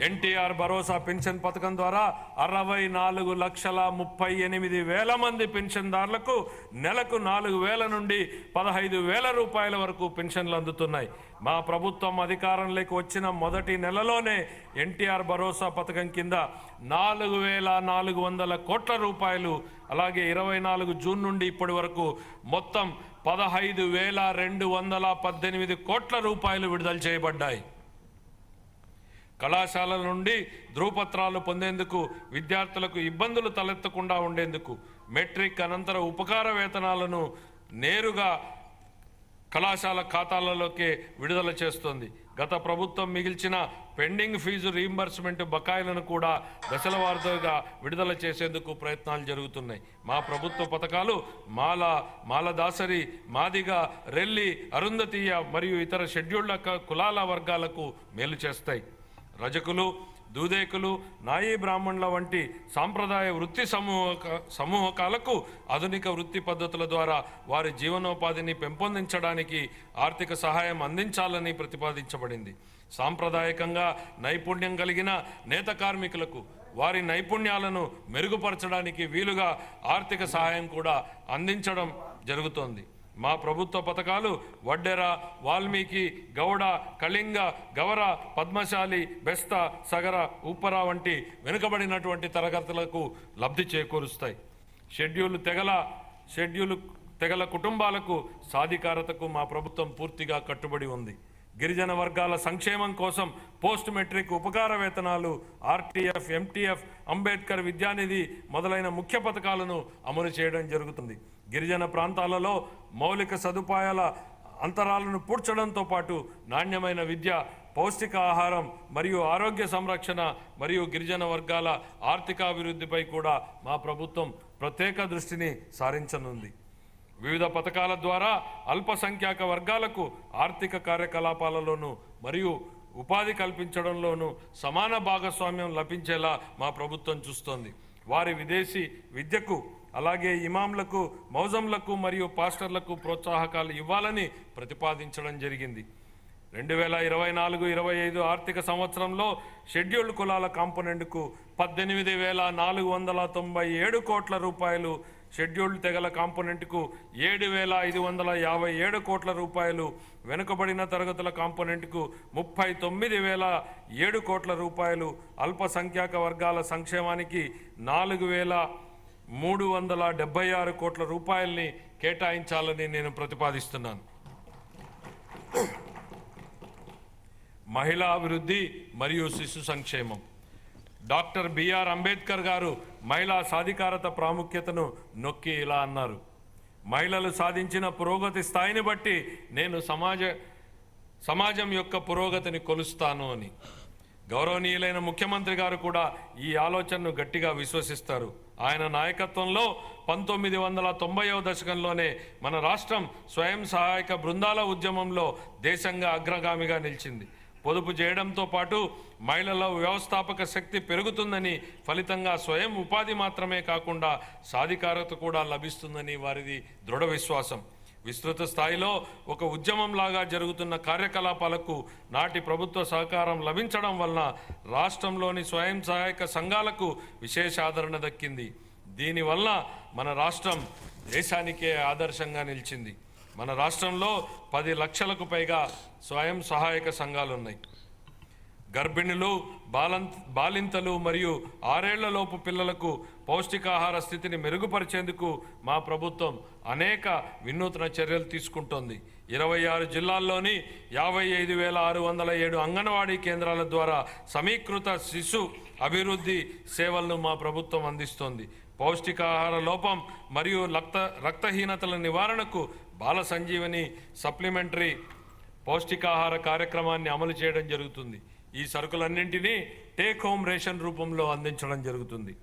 ఎన్టీఆర్ భరోసా పెన్షన్ పథకం ద్వారా 64,38,000 మంది పెన్షన్దారులకు నెలకు 4,000 నుండి 15,000 రూపాయల వరకు పెన్షన్లు అందుతున్నాయి. మా ప్రభుత్వం అధికారంలోకి వచ్చిన మొదటి నెలలోనే ఎన్టీఆర్ భరోసా పథకం కింద 4,400 కోట్ల రూపాయలు, అలాగే 24 జూన్ నుండి ఇప్పటి వరకు మొత్తం 15,218 కోట్ల రూపాయలు విడుదల చేయబడ్డాయి. కళాశాలల నుండి ధృవపత్రాలు పొందేందుకు విద్యార్థులకు ఇబ్బందులు తలెత్తకుండా ఉండేందుకు మెట్రిక్ అనంతర ఉపకార వేతనాలను నేరుగా కళాశాల ఖాతాలలోకే విడుదల చేస్తోంది. గత ప్రభుత్వం మిగిల్చిన పెండింగ్ ఫీజు రీయింబర్స్మెంట్ బకాయిలను కూడా దశల వారీగా విడుదల చేసేందుకు ప్రయత్నాలు జరుగుతున్నాయి. మా ప్రభుత్వ పథకాలు మాలదాసరి, మాదిగ, రెల్లి, అరుంధతీయ మరియు ఇతర షెడ్యూల్డ్ కులాల వర్గాలకు మేలు చేస్తాయి. రజకులు, దూదేకులు, నాయీ బ్రాహ్మణుల వంటి సాంప్రదాయ వృత్తి సమూహకాలకు ఆధునిక వృత్తి పద్ధతుల ద్వారా వారి జీవనోపాధిని పెంపొందించడానికి ఆర్థిక సహాయం అందించాలని ప్రతిపాదించబడింది. సాంప్రదాయకంగా నైపుణ్యం కలిగిన నేత కార్మికులకు వారి నైపుణ్యాలను మెరుగుపరచడానికి వీలుగా ఆర్థిక సహాయం కూడా అందించడం జరుగుతోంది. మా ప్రభుత్వ పథకాలు వడ్డెర, వాల్మీకి, గౌడ, కళింగ, గవర, పద్మశాలి, బెస్త, సగర, ఉప్పర వంటి వెనుకబడినటువంటి తరగతులకు లబ్ధి చేకూరుస్తాయి. షెడ్యూల్ తెగల కుటుంబాలకు సాధికారతకు మా ప్రభుత్వం పూర్తిగా కట్టుబడి ఉంది. గిరిజన వర్గాల సంక్షేమం కోసం పోస్ట్ మెట్రిక్ ఉపకార వేతనాలు, ఆర్టీఎఫ్, ఎంటీఎఫ్, అంబేద్కర్ విద్యానిధి మొదలైన ముఖ్య పథకాలను అమలు చేయడం జరుగుతుంది. గిరిజన ప్రాంతాలలో మౌలిక సదుపాయాల అంతరాలను పూడ్చడంతో పాటు నాణ్యమైన విద్య, పౌష్టిక ఆహారం మరియు ఆరోగ్య సంరక్షణ మరియు గిరిజన వర్గాల ఆర్థికాభివృద్ధిపై కూడా మా ప్రభుత్వం ప్రత్యేక దృష్టిని సారించనుంది. వివిధ పథకాల ద్వారా అల్పసంఖ్యాక వర్గాలకు ఆర్థిక కార్యకలాపాలలోనూ మరియు ఉపాధి కల్పించడంలోనూ సమాన భాగస్వామ్యం లభించేలా మా ప్రభుత్వం చూస్తోంది. వారి విదేశీ విద్యకు, అలాగే ఇమాంలకు, మౌజంలకు మరియు పాస్టర్లకు ప్రోత్సాహకాలు ఇవ్వాలని ప్రతిపాదించడం జరిగింది. 2024-25 ఆర్థిక సంవత్సరంలో షెడ్యూల్డ్ కులాల కాంపోనెంట్కు 18,497 కోట్ల రూపాయలు, షెడ్యూల్డ్ తెగల కాంపోనెంట్కు 7,557 కోట్ల రూపాయలు, వెనుకబడిన తరగతుల కాంపోనెంట్కు 39,007 కోట్ల రూపాయలు, అల్పసంఖ్యాక వర్గాల సంక్షేమానికి 4,376 కోట్ల రూపాయల్ని కేటాయించాలని నేను ప్రతిపాదిస్తున్నాను. మహిళా అభివృద్ధి మరియు శిశు సంక్షేమం. డాక్టర్ బిఆర్ అంబేద్కర్ గారు మహిళా సాధికారత ప్రాముఖ్యతను నొక్కి ఇలా అన్నారు: మహిళలు సాధించిన పురోగతి స్థాయిని బట్టి నేను సమాజం యొక్క పురోగతిని కొలుస్తాను అని. గౌరవనీయులైన ముఖ్యమంత్రి గారు కూడా ఈ ఆలోచనను గట్టిగా విశ్వసిస్తారు. ఆయన నాయకత్వంలో 1990వ దశకంలోనే మన రాష్ట్రం స్వయం సహాయక బృందాల ఉద్యమంలో దేశంగా అగ్రగామిగా నిలిచింది. పొదుపు చేయడంతో పాటు మహిళల వ్యవస్థాపక శక్తి పెరుగుతుందని, ఫలితంగా స్వయం ఉపాధి మాత్రమే కాకుండా సాధికారత కూడా లభిస్తుందని వారిది దృఢ విశ్వాసం. విస్తృత స్థాయిలో ఒక ఉద్యమంలాగా జరుగుతున్న కార్యకలాపాలకు నాటి ప్రభుత్వ సహకారం లభించడం వలన రాష్ట్రంలోని స్వయం సహాయక సంఘాలకు విశేష ఆదరణ దక్కింది. దీనివల్ల మన రాష్ట్రం దేశానికే ఆదర్శంగా నిలిచింది. మన రాష్ట్రంలో 10 లక్షలకు పైగా స్వయం సహాయక సంఘాలు ఉన్నాయి. గర్భిణులు, బాలింతలు మరియు 6 ఏళ్లలోపు పిల్లలకు పౌష్టికాహార స్థితిని మెరుగుపరిచేందుకు మా ప్రభుత్వం అనేక వినూత్న చర్యలు తీసుకుంటోంది. 26 జిల్లాల్లోని 55,607 అంగన్వాడీ కేంద్రాల ద్వారా సమీకృత శిశు అభివృద్ధి సేవలను మా ప్రభుత్వం అందిస్తోంది. పౌష్టికాహార లోపం మరియు రక్తహీనతల నివారణకు బాల సంజీవని సప్లిమెంటరీ పౌష్టికాహార కార్యక్రమాన్ని అమలు చేయడం జరుగుతుంది. ఈ సరుకులన్నింటినీ టేక్ హోమ్ రేషన్ రూపంలో అందించడం జరుగుతుంది.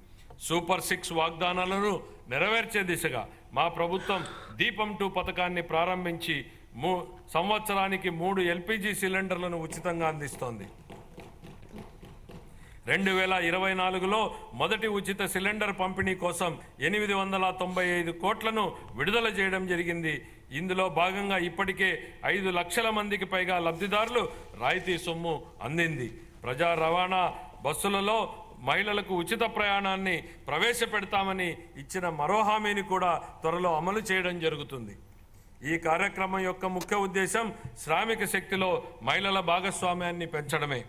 సూపర్ 6 వాగ్దానాలను నెరవేర్చే దిశగా మా ప్రభుత్వం దీపం 2 పథకాన్ని ప్రారంభించి సంవత్సరానికి 3 ఎల్పిజి సిలిండర్లను ఉచితంగా అందిస్తోంది. 2024లో మొదటి ఉచిత సిలిండర్ పంపిణీ కోసం 895 కోట్లను విడుదల చేయడం జరిగింది. ఇందులో భాగంగా ఇప్పటికే 5 లక్షల మందికి పైగా లబ్ధిదారులు రాయితీ సొమ్ము అందింది. ప్రజా రవాణా బస్సులలో మహిళలకు ఉచిత ప్రయాణాన్ని ప్రవేశపెడతామని ఇచ్చిన మరో హామీని కూడా త్వరలో అమలు చేయడం జరుగుతుంది. ఈ కార్యక్రమం యొక్క ముఖ్య ఉద్దేశం శ్రామిక శక్తిలో మహిళల భాగస్వామ్యాన్ని పెంచడమే.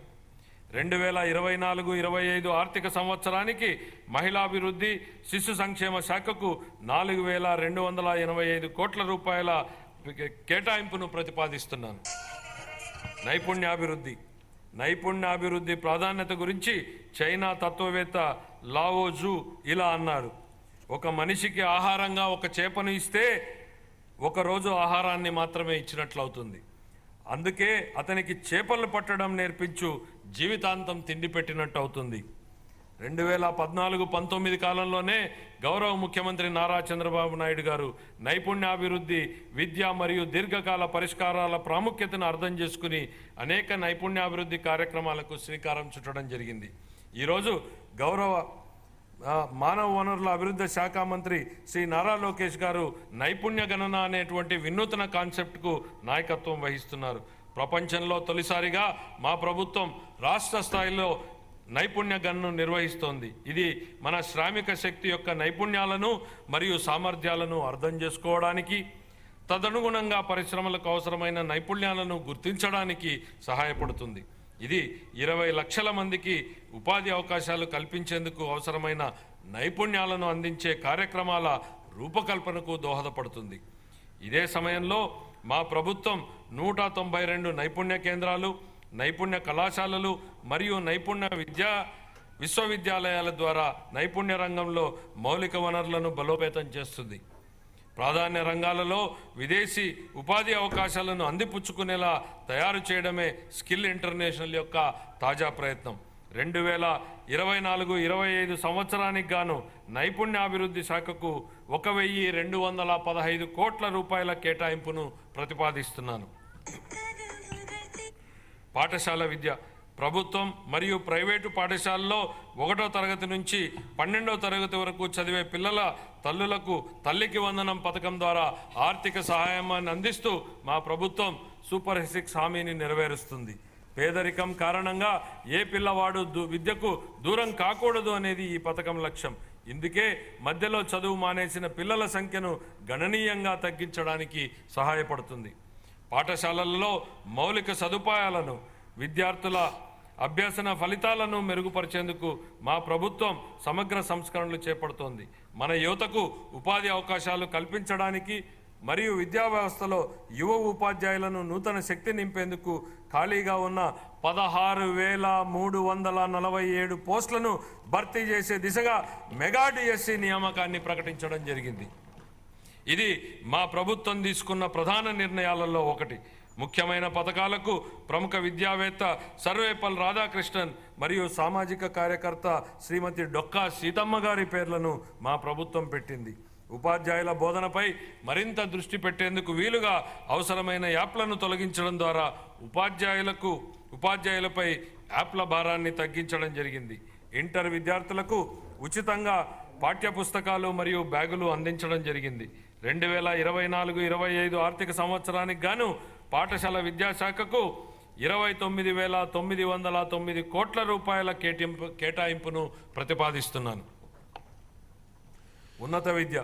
2024-25 ఆర్థిక సంవత్సరానికి మహిళాభివృద్ధి శిశు సంక్షేమ శాఖకు 4,285 కోట్ల రూపాయల కేటాయింపును ప్రతిపాదిస్తున్నాను. నైపుణ్యాభివృద్ధి. నైపుణ్యాభివృద్ధి ప్రాధాన్యత గురించి చైనా తత్వవేత్త లావో జూ ఇలా అన్నారు: ఒక మనిషికి ఆహారంగా ఒక చేపను ఇస్తే ఒకరోజు ఆహారాన్ని మాత్రమే ఇచ్చినట్లవుతుంది. అందుకే అతనికి చేపలు పట్టడం నేర్పించు, జీవితాంతం తిండి పెట్టినట్టు అవుతుంది. 2014-19 కాలంలోనే గౌరవ ముఖ్యమంత్రి నారా చంద్రబాబు నాయుడు గారు నైపుణ్యాభివృద్ధి, విద్య మరియు దీర్ఘకాల పరిష్కారాల ప్రాముఖ్యతను అర్థం చేసుకుని అనేక నైపుణ్యాభివృద్ధి కార్యక్రమాలకు శ్రీకారం చుట్టడం జరిగింది. ఈరోజు గౌరవ మానవ వనరుల అభివృద్ధి శాఖ మంత్రి శ్రీ నారా లోకేష్ గారు నైపుణ్య గణన అనేటువంటి వినూతన కాన్సెప్ట్కు నాయకత్వం వహిస్తున్నారు. ప్రపంచంలో తొలిసారిగా మా ప్రభుత్వం రాష్ట్ర స్థాయిలో నైపుణ్య గణను నిర్వహిస్తోంది. ఇది మన శ్రామిక శక్తి యొక్క నైపుణ్యాలను మరియు సామర్థ్యాలను అర్థం చేసుకోవడానికి, తదనుగుణంగా పరిశ్రమలకు అవసరమైన నైపుణ్యాలను గుర్తించడానికి సహాయపడుతుంది. ఇది 20 లక్షల మందికి ఉపాధి అవకాశాలు కల్పించేందుకు అవసరమైన నైపుణ్యాలను అందించే కార్యక్రమాల రూపకల్పనకు దోహదపడుతుంది. ఇదే సమయంలో మా ప్రభుత్వం 192 నైపుణ్య కేంద్రాలు, నైపుణ్య కళాశాలలు మరియు నైపుణ్య విశ్వవిద్యాలయాల ద్వారా నైపుణ్య రంగంలో మౌలిక వనరులను బలోపేతం చేస్తుంది. ప్రాధాన్య రంగాలలో విదేశీ ఉపాధి అవకాశాలను అందిపుచ్చుకునేలా తయారు చేయడమే స్కిల్ ఇంటర్నేషనల్ యొక్క తాజా ప్రయత్నం. 2024-25 సంవత్సరానికి గాను నైపుణ్యాభివృద్ధి శాఖకు 1215 కోట్ల రూపాయల కేటాయింపును ప్రతిపాదిస్తున్నాను. పాఠశాల విద్య. ప్రభుత్వం మరియు ప్రైవేటు పాఠశాలలో 1వ తరగతి నుంచి 12వ తరగతి వరకు చదివే పిల్లల తల్లులకు తల్లికి వందనం పథకం ద్వారా ఆర్థిక సహాయాన్ని అందిస్తూ మా ప్రభుత్వం సూపర్ 6 హామీని నెరవేరుస్తుంది. పేదరికం కారణంగా ఏ పిల్లవాడు విద్యకు దూరం కాకూడదు అనేది ఈ పథకం లక్ష్యం. ఇందుకే మధ్యలో చదువు మానేసిన పిల్లల సంఖ్యను గణనీయంగా తగ్గించడానికి సహాయపడుతుంది. పాఠశాలలలో మౌలిక సదుపాయాలను, విద్యార్థుల అభ్యసన ఫలితాలను మెరుగుపరిచేందుకు మా ప్రభుత్వం సమగ్ర సంస్కరణలు చేపడుతోంది. మన యువతకు ఉపాధి అవకాశాలు కల్పించడానికి మరియు విద్యా వ్యవస్థలో యువ ఉపాధ్యాయులను నూతన శక్తి నింపేందుకు ఖాళీగా ఉన్న 16,347 పోస్టులను భర్తీ చేసే దిశగా మెగా డిఎస్సి నియామకాన్ని ప్రకటించడం జరిగింది. ఇది మా ప్రభుత్వం తీసుకున్న ప్రధాన నిర్ణయాలలో ఒకటి. ముఖ్యమైన పథకాలకు ప్రముఖ విద్యావేత్త సర్వేపల్లి రాధాకృష్ణన్ మరియు సామాజిక కార్యకర్త శ్రీమతి డొక్కా సీతమ్మ గారి పేర్లను మా ప్రభుత్వం పెట్టింది. ఉపాధ్యాయుల బోధనపై మరింత దృష్టి పెట్టేందుకు వీలుగా అవసరమైన యాప్లను తొలగించడం ద్వారా ఉపాధ్యాయులపై యాప్ల భారాన్ని తగ్గించడం జరిగింది. ఇంటర్ విద్యార్థులకు ఉచితంగా పాఠ్యపుస్తకాలు మరియు బ్యాగులు అందించడం జరిగింది. 2024-25 ఆర్థిక సంవత్సరానికి గాను పాఠశాల విద్యాశాఖకు 29,909 కోట్ల రూపాయల కేటాయింపును ప్రతిపాదిస్తున్నాను. ఉన్నత విద్య.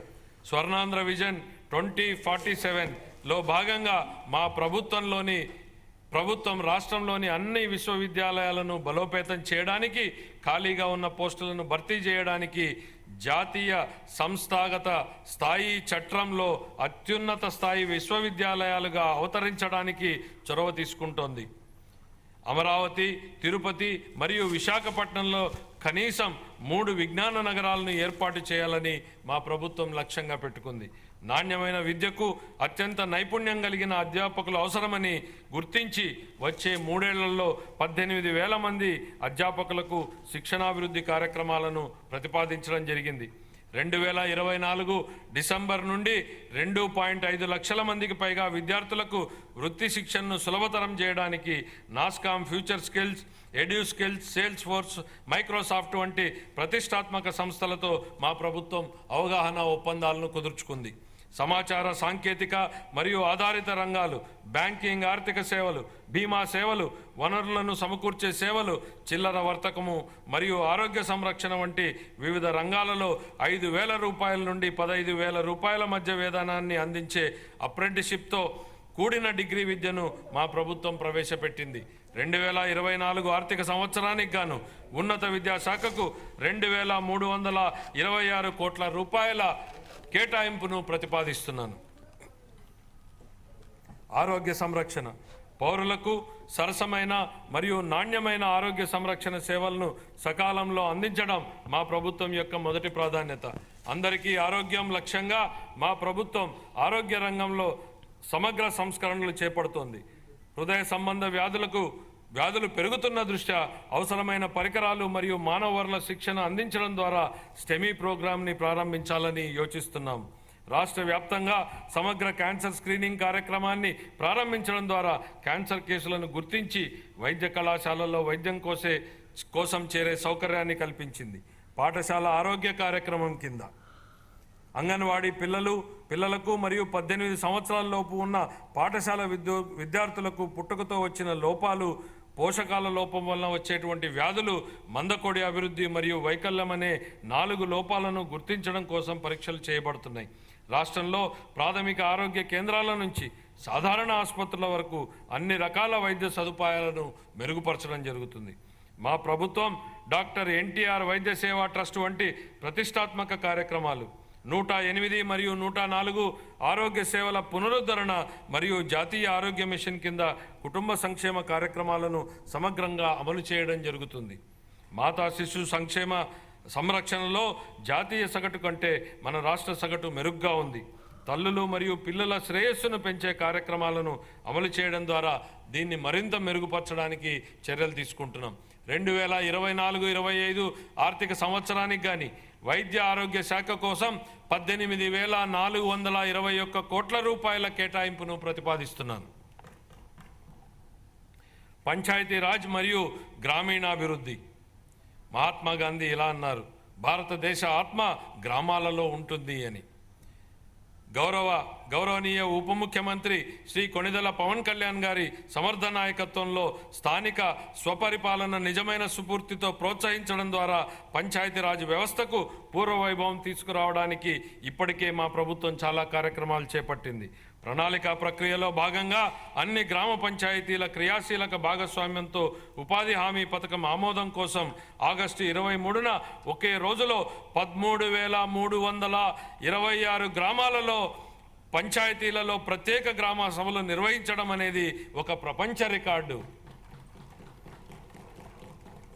స్వర్ణాంధ్ర విజన్ 2047లో భాగంగా మా ప్రభుత్వం రాష్ట్రంలోని అన్ని విశ్వవిద్యాలయాలను బలోపేతం చేయడానికి, ఖాళీగా ఉన్న పోస్టులను భర్తీ చేయడానికి జాతీయ సంస్థాగత స్థాయి చట్రంలో అత్యున్నత స్థాయి విశ్వవిద్యాలయాలుగా అవతరించడానికి చొరవ తీసుకుంటోంది. అమరావతి, తిరుపతి మరియు విశాఖపట్నంలో కనీసం 3 విజ్ఞాన నగరాలను ఏర్పాటు చేయాలని మా ప్రభుత్వం లక్ష్యంగా పెట్టుకుంది. నాణ్యమైన విద్యకు అత్యంత నైపుణ్యం కలిగిన అధ్యాపకులు అవసరమని గుర్తించి వచ్చే 3 ఏళ్లలో 18,000 మంది అధ్యాపకులకు శిక్షణాభివృద్ధి కార్యక్రమాలను ప్రతిపాదించడం జరిగింది. 2024 డిసెంబర్ నుండి 2.5 లక్షల మందికి పైగా విద్యార్థులకు వృత్తి శిక్షణను సులభతరం చేయడానికి NASSCOM, future skills, edu skills, sales force, Microsoft వంటి ప్రతిష్టాత్మక సంస్థలతో మా ప్రభుత్వం అవగాహన ఒప్పందాలను కుదుర్చుకుంది. సమాచార సాంకేతిక మరియు ఆధారిత రంగాలు, బ్యాంకింగ్, ఆర్థిక సేవలు, బీమా సేవలు, వనరులను సమకూర్చే సేవలు, చిల్లర వర్తకము మరియు ఆరోగ్య సంరక్షణ వంటి వివిధ రంగాలలో 5,000 రూపాయల నుండి 15,000 రూపాయల మధ్య వేతనాన్ని అందించే అప్రెంటిస్షిప్తో కూడిన డిగ్రీ విద్యను మా ప్రభుత్వం ప్రవేశపెట్టింది. 2024 ఆర్థిక సంవత్సరానికి గాను ఉన్నత విద్యాశాఖకు 2,326 కోట్ల రూపాయల కేటాయింపును ప్రతిపాదిస్తున్నాను. ఆరోగ్య సంరక్షణ. పౌరులకు సరసమైన మరియు నాణ్యమైన ఆరోగ్య సంరక్షణ సేవలను సకాలంలో అందించడం మా ప్రభుత్వం యొక్క మొదటి ప్రాధాన్యత. అందరికీ ఆరోగ్యం లక్ష్యంగా మా ప్రభుత్వం ఆరోగ్య రంగంలో సమగ్ర సంస్కరణలు చేపడుతోంది. హృదయ సంబంధ వ్యాధులు పెరుగుతున్న దృష్ట్యా అవసరమైన పరికరాలు మరియు మానవ వనరుల శిక్షణ అందించడం ద్వారా స్టెమీ ప్రోగ్రాంని ప్రారంభించాలని యోచిస్తున్నాం. రాష్ట్ర వ్యాప్తంగా సమగ్ర క్యాన్సర్ స్క్రీనింగ్ కార్యక్రమాన్ని ప్రారంభించడం ద్వారా క్యాన్సర్ కేసులను గుర్తించి వైద్య కళాశాలల్లో వైద్యం కోసం చేరే సౌకర్యాన్ని కల్పించింది. పాఠశాల ఆరోగ్య కార్యక్రమం కింద అంగన్వాడీ పిల్లలకు మరియు 18 సంవత్సరాల లోపు ఉన్న పాఠశాల విద్యార్థులకు పుట్టుకతో వచ్చిన లోపాలు, పోషకాల లోపం వలన వచ్చేటువంటి వ్యాధులు, మందకొడి అభివృద్ధి మరియు వైకల్యం అనే 4 లోపాలను గుర్తించడం కోసం పరీక్షలు చేయబడుతున్నాయి. రాష్ట్రంలో ప్రాథమిక ఆరోగ్య కేంద్రాల నుంచి సాధారణ ఆసుపత్రుల వరకు అన్ని రకాల వైద్య సదుపాయాలను మెరుగుపరచడం జరుగుతుంది. మా ప్రభుత్వం డాక్టర్ ఎన్టీఆర్ వైద్య సేవా ట్రస్ట్ వంటి ప్రతిష్టాత్మక కార్యక్రమాలు, 108 మరియు 104 ఆరోగ్య సేవల పునరుద్ధరణ మరియు జాతీయ ఆరోగ్య మిషన్ కింద కుటుంబ సంక్షేమ కార్యక్రమాలను సమగ్రంగా అమలు చేయడం జరుగుతుంది. మాతా శిశు సంరక్షణలో జాతీయ సగటు కంటే మన రాష్ట్ర సగటు మెరుగ్గా ఉంది. తల్లులు మరియు పిల్లల శ్రేయస్సును పెంచే కార్యక్రమాలను అమలు చేయడం ద్వారా దీన్ని మరింత మెరుగుపరచడానికి చర్యలు తీసుకుంటున్నాం. 2024-25 ఆర్థిక సంవత్సరానికి గాని వైద్య ఆరోగ్య శాఖ కోసం 18,421 కోట్ల రూపాయల కేటాయింపును ప్రతిపాదిస్తున్నాను. పంచాయతీరాజ్ మరియు గ్రామీణాభివృద్ధి. మహాత్మా గాంధీ ఇలా అన్నారు, భారతదేశ ఆత్మ గ్రామాలలో ఉంటుంది అని. గౌరవనీయ ఉప ముఖ్యమంత్రి శ్రీ కొణిదెల పవన్ కళ్యాణ్ గారి సమర్థ నాయకత్వంలో స్థానిక స్వపరిపాలన నిజమైన స్ఫూర్తితో ప్రోత్సహించడం ద్వారా పంచాయతీరాజ్ వ్యవస్థకు పూర్వవైభవం తీసుకురావడానికి ఇప్పటికే మా ప్రభుత్వం చాలా కార్యక్రమాలు చేపట్టింది. ప్రణాళిక ప్రక్రియలో భాగంగా అన్ని గ్రామ పంచాయతీల క్రియాశీలక భాగస్వామ్యంతో ఉపాధి హామీ పథకం ఆమోదం కోసం ఆగస్టు 23న ఒకే రోజులో 13,326 గ్రామాలలో పంచాయతీలలో ప్రత్యేక గ్రామ సభలు నిర్వహించడం అనేది ఒక ప్రపంచ రికార్డు.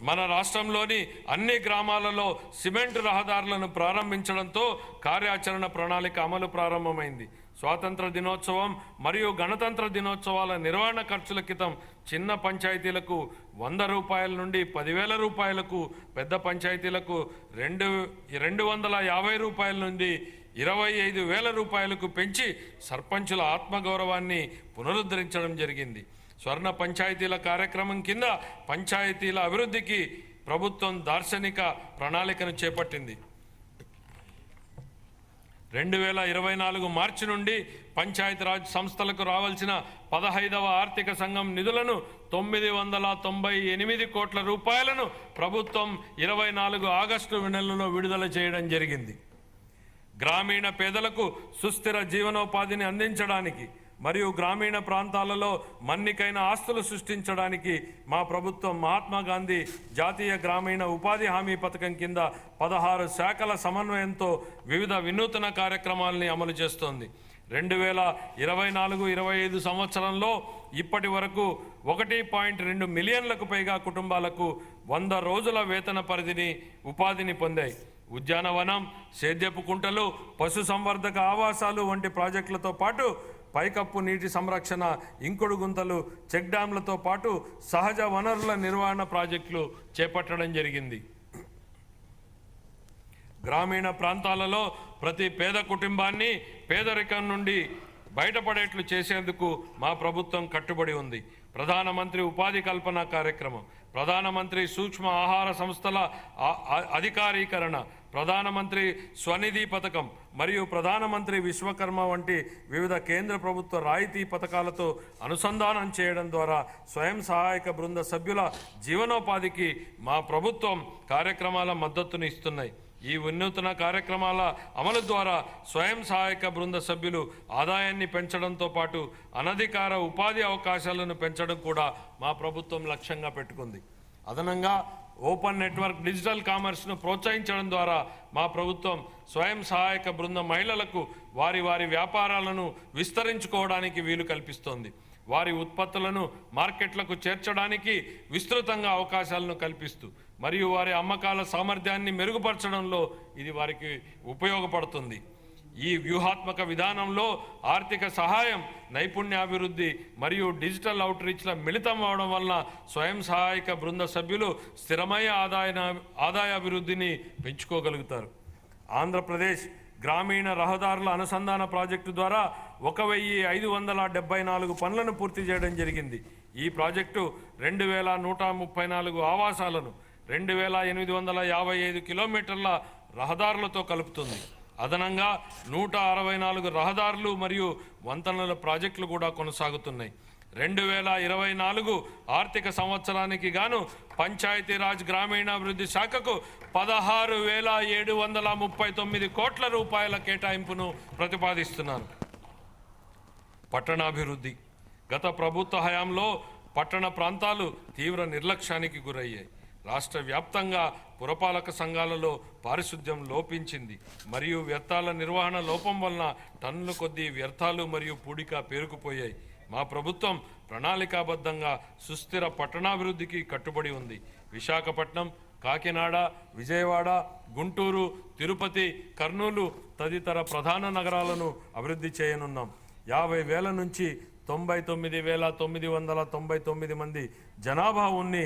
మన రాష్ట్రంలోని అన్ని గ్రామాలలో సిమెంట్ రహదారులను ప్రారంభించడంతో కార్యాచరణ ప్రణాళిక అమలు ప్రారంభమైంది. స్వాతంత్ర దినోత్సవం మరియు గణతంత్ర దినోత్సవాల నిర్వహణ ఖర్చుల క్రితం చిన్న పంచాయతీలకు 100 రూపాయల నుండి 10,000 రూపాయలకు, పెద్ద పంచాయతీలకు 250 రూపాయల నుండి 25,000 రూపాయలకు పెంచి సర్పంచుల ఆత్మగౌరవాన్ని పునరుద్ధరించడం జరిగింది. స్వర్ణ పంచాయతీల కార్యక్రమం కింద పంచాయతీల అభివృద్ధికి ప్రభుత్వం దార్శనిక ప్రణాళికను చేపట్టింది. 2024 మార్చి నుండి పంచాయతీరాజ్ సంస్థలకు రావాల్సిన 15వ ఆర్థిక సంఘం నిధులను 998 కోట్ల రూపాయలను ప్రభుత్వం 24 ఆగస్టు నెలలో విడుదల చేయడం జరిగింది. గ్రామీణ పేదలకు సుస్థిర జీవనోపాధిని అందించడానికి మరియు గ్రామీణ ప్రాంతాలలో మన్నికైన ఆస్తులు సృష్టించడానికి మా ప్రభుత్వం మహాత్మా గాంధీ జాతీయ గ్రామీణ ఉపాధి హామీ పథకం కింద 16 శాఖల సమన్వయంతో వివిధ వినూతన కార్యక్రమాలని అమలు చేస్తోంది. 2024-25 సంవత్సరంలో ఇప్పటి వరకు 1.2 మిలియన్లకు పైగా కుటుంబాలకు 100 రోజుల వేతన ఉపాధిని పొందాయి. ఉద్యానవనం, సేద్యపు కుంటలు, పశు సంవర్ధక ఆవాసాలు వంటి ప్రాజెక్టులతో పాటు పైకప్పు నీటి సంరక్షణ, ఇంకుడు గుంతలు, చెక్ డ్యాంలతో పాటు సహజ వనరుల నిర్వహణ ప్రాజెక్టులు చేపట్టడం జరిగింది. గ్రామీణ ప్రాంతాలలో ప్రతి పేద కుటుంబాన్ని పేదరికం నుండి బయటపడేట్లు చేసేందుకు మా ప్రభుత్వం కట్టుబడి ఉంది. ప్రధానమంత్రి ఉపాధి కల్పన కార్యక్రమం, ప్రధానమంత్రి సూక్ష్మ ఆహార సంస్థల అధికారీకరణ, ప్రధానమంత్రి స్వనిధి పథకం మరియు ప్రధానమంత్రి విశ్వకర్మ వంటి వివిధ కేంద్ర ప్రభుత్వ రాయితీ పథకాలతో అనుసంధానం చేయడం ద్వారా స్వయం సహాయక బృంద సభ్యుల జీవనోపాధికి మా ప్రభుత్వం కార్యక్రమాల మద్దతును ఇస్తున్నాయి. ఈ వినూత్న కార్యక్రమాల అమలు ద్వారా స్వయం సహాయక బృంద సభ్యులు ఆదాయాన్ని పెంచడంతో పాటు అనధికార ఉపాధి అవకాశాలను పెంచడం కూడా మా ప్రభుత్వం లక్ష్యంగా పెట్టుకుంది. అదనంగా ఓపెన్ నెట్వర్క్ డిజిటల్ కామర్స్ను ప్రోత్సహించడం ద్వారా మా ప్రభుత్వం స్వయం సహాయక బృంద మహిళలకు వారి వ్యాపారాలను విస్తరించుకోవడానికి వీలు కల్పిస్తోంది. వారి ఉత్పత్తులను మార్కెట్లకు చేర్చడానికి విస్తృతంగా అవకాశాలను కల్పిస్తూ మరియు వారి అమ్మకాల సామర్థ్యాన్ని మెరుగుపరచడంలో ఇది వారికి ఉపయోగపడుతుంది. ఈ వ్యూహాత్మక విధానంలో ఆర్థిక సహాయం, నైపుణ్యాభివృద్ధి మరియు డిజిటల్ అవుట్రీచ్ల మిళితం అవడం వలన స్వయం సహాయక బృంద సభ్యులు స్థిరమైన ఆదాయాభివృద్ధిని పెంచుకోగలుగుతారు. ఆంధ్రప్రదేశ్ గ్రామీణ రహదారుల అనుసంధాన ప్రాజెక్టు ద్వారా 1574 పనులను పూర్తి చేయడం జరిగింది. ఈ ప్రాజెక్టు 2134 ఆవాసాలను 2855 కిలోమీటర్ల రహదారులతో కలుపుతుంది. అదనంగా 164 రహదారులు మరియు వంతెనల ప్రాజెక్టులు కూడా కొనసాగుతున్నాయి. 2024 ఆర్థిక సంవత్సరానికి గాను పంచాయతీరాజ్ గ్రామీణాభివృద్ధి శాఖకు 16,739 కోట్ల రూపాయల కేటాయింపును ప్రతిపాదిస్తున్నాను. పట్టణాభివృద్ధి. గత ప్రభుత్వ హయాంలో పట్టణ ప్రాంతాలు తీవ్ర నిర్లక్ష్యానికి గురయ్యాయి. రాష్ట్ర వ్యాప్తంగా పురపాలక సంఘాలలో పారిశుద్ధ్యం లోపించింది మరియు వ్యర్థాల నిర్వహణ లోపం వలన టన్నుల కొద్దీ వ్యర్థాలు మరియు పూడిక పేరుకుపోయాయి. మా ప్రభుత్వం ప్రణాళికాబద్ధంగా సుస్థిర పట్టణాభివృద్ధికి కట్టుబడి ఉంది. విశాఖపట్నం, కాకినాడ, విజయవాడ, గుంటూరు, తిరుపతి, కర్నూలు తదితర ప్రధాన నగరాలను అభివృద్ధి చేయనున్నాం. 50,000 నుంచి 99,999 మంది జనాభా ఉన్ని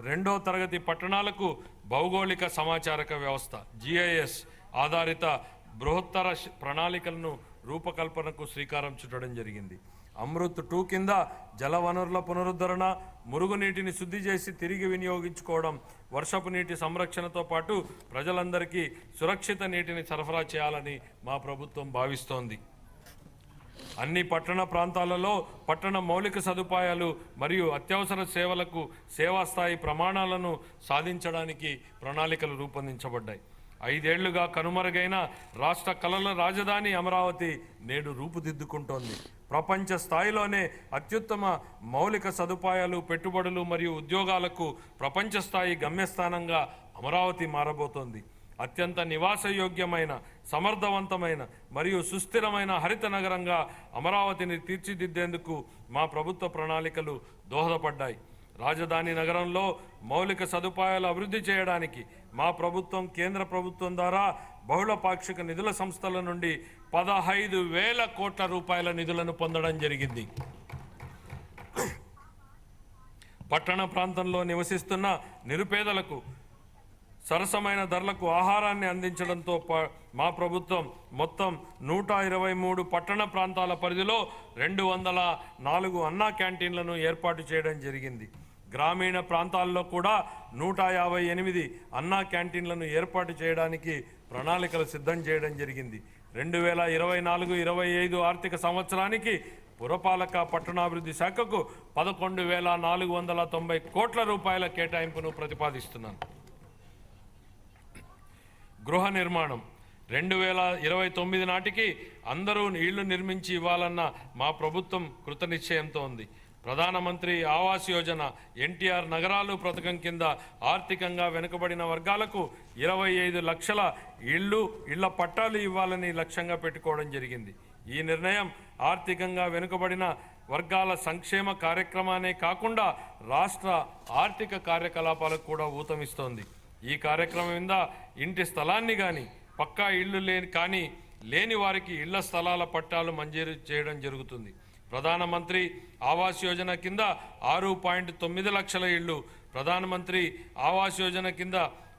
రెండో తరగతి పట్టణాలకు భౌగోళిక సమాచారక వ్యవస్థ GIS ఆధారిత బృహత్తర ప్రణాళికలను రూపకల్పనకు శ్రీకారం చుట్టడం జరిగింది. అమృత్ 2 కింద జలవనరుల పునరుద్ధరణ, మురుగునీటిని శుద్ధి చేసి తిరిగి వినియోగించుకోవడం, వర్షపు నీటి సంరక్షణతో పాటు ప్రజలందరికీ సురక్షిత నీటిని సరఫరా చేయాలని మా ప్రభుత్వం భావిస్తోంది. అన్ని పట్టణ ప్రాంతాలలో పట్టణ మౌలిక సదుపాయాలు మరియు అత్యవసర సేవలకు సేవా స్థాయి ప్రమాణాలను సాధించడానికి ప్రణాళికలు రూపొందించబడ్డాయి. 5 ఏళ్లుగా కనుమరుగైన రాష్ట్ర కళల రాజధాని అమరావతి నేడు రూపుదిద్దుకుంటోంది. ప్రపంచ స్థాయిలోనే అత్యుత్తమ మౌలిక సదుపాయాలు, పెట్టుబడులు మరియు ఉద్యోగాలకు ప్రపంచ స్థాయి గమ్యస్థానంగా అమరావతి మారబోతోంది. అత్యంత నివాసయోగ్యమైన, సమర్థవంతమైన మరియు సుస్థిరమైన హరిత నగరంగా అమరావతిని తీర్చిదిద్దేందుకు మా ప్రభుత్వ ప్రణాళికలు దోహదపడ్డాయి. రాజధాని నగరంలో మౌలిక సదుపాయాలు అభివృద్ధి చేయడానికి మా ప్రభుత్వం కేంద్ర ప్రభుత్వం ద్వారా బహుళ పాక్షిక నిధుల సంస్థల నుండి 15,000 కోట్ల రూపాయల నిధులను పొందడం జరిగింది. పట్టణ ప్రాంతంలో నివసిస్తున్న నిరుపేదలకు సరసమైన ధరలకు ఆహారాన్ని అందించడంతో మా ప్రభుత్వం మొత్తం 123 పట్టణ ప్రాంతాల పరిధిలో 204 అన్నా క్యాంటీన్లను ఏర్పాటు చేయడం జరిగింది. గ్రామీణ ప్రాంతాల్లో కూడా 158 అన్నా క్యాంటీన్లను ఏర్పాటు చేయడానికి ప్రణాళికలు సిద్ధం చేయడం జరిగింది. 2024-25 ఆర్థిక సంవత్సరానికి పురపాలక పట్టణాభివృద్ధి శాఖకు 11,490 కోట్ల రూపాయల కేటాయింపును ప్రతిపాదిస్తున్నాను. గృహ నిర్మాణం. 2029 నాటికి అందరూ ఇళ్లు నిర్మించి ఇవ్వాలన్న మా ప్రభుత్వం కృతనిశ్చయంతో ఉంది. ప్రధానమంత్రి ఆవాస్ యోజన, NTR నగరాలు పథకం కింద ఆర్థికంగా వెనుకబడిన వర్గాలకు 25 లక్షల ఇళ్ల పట్టాలు ఇవ్వాలని లక్ష్యంగా పెట్టుకోవడం జరిగింది. ఈ నిర్ణయం ఆర్థికంగా వెనుకబడిన వర్గాల సంక్షేమ కార్యక్రమానే కాకుండా రాష్ట్ర ఆర్థిక కార్యకలాపాలకు కూడా ఊతమిస్తోంది. ఈ కార్యక్రమం కింద ఇంటి స్థలాన్ని కానీ పక్కా ఇళ్లు లేని వారికి ఇళ్ల స్థలాల పట్టాలు మంజూరు చేయడం జరుగుతుంది. ప్రధానమంత్రి ఆవాస్ యోజన కింద 6.9 లక్షల ఇళ్లు, ప్రధానమంత్రి ఆవాస్ యోజన కింద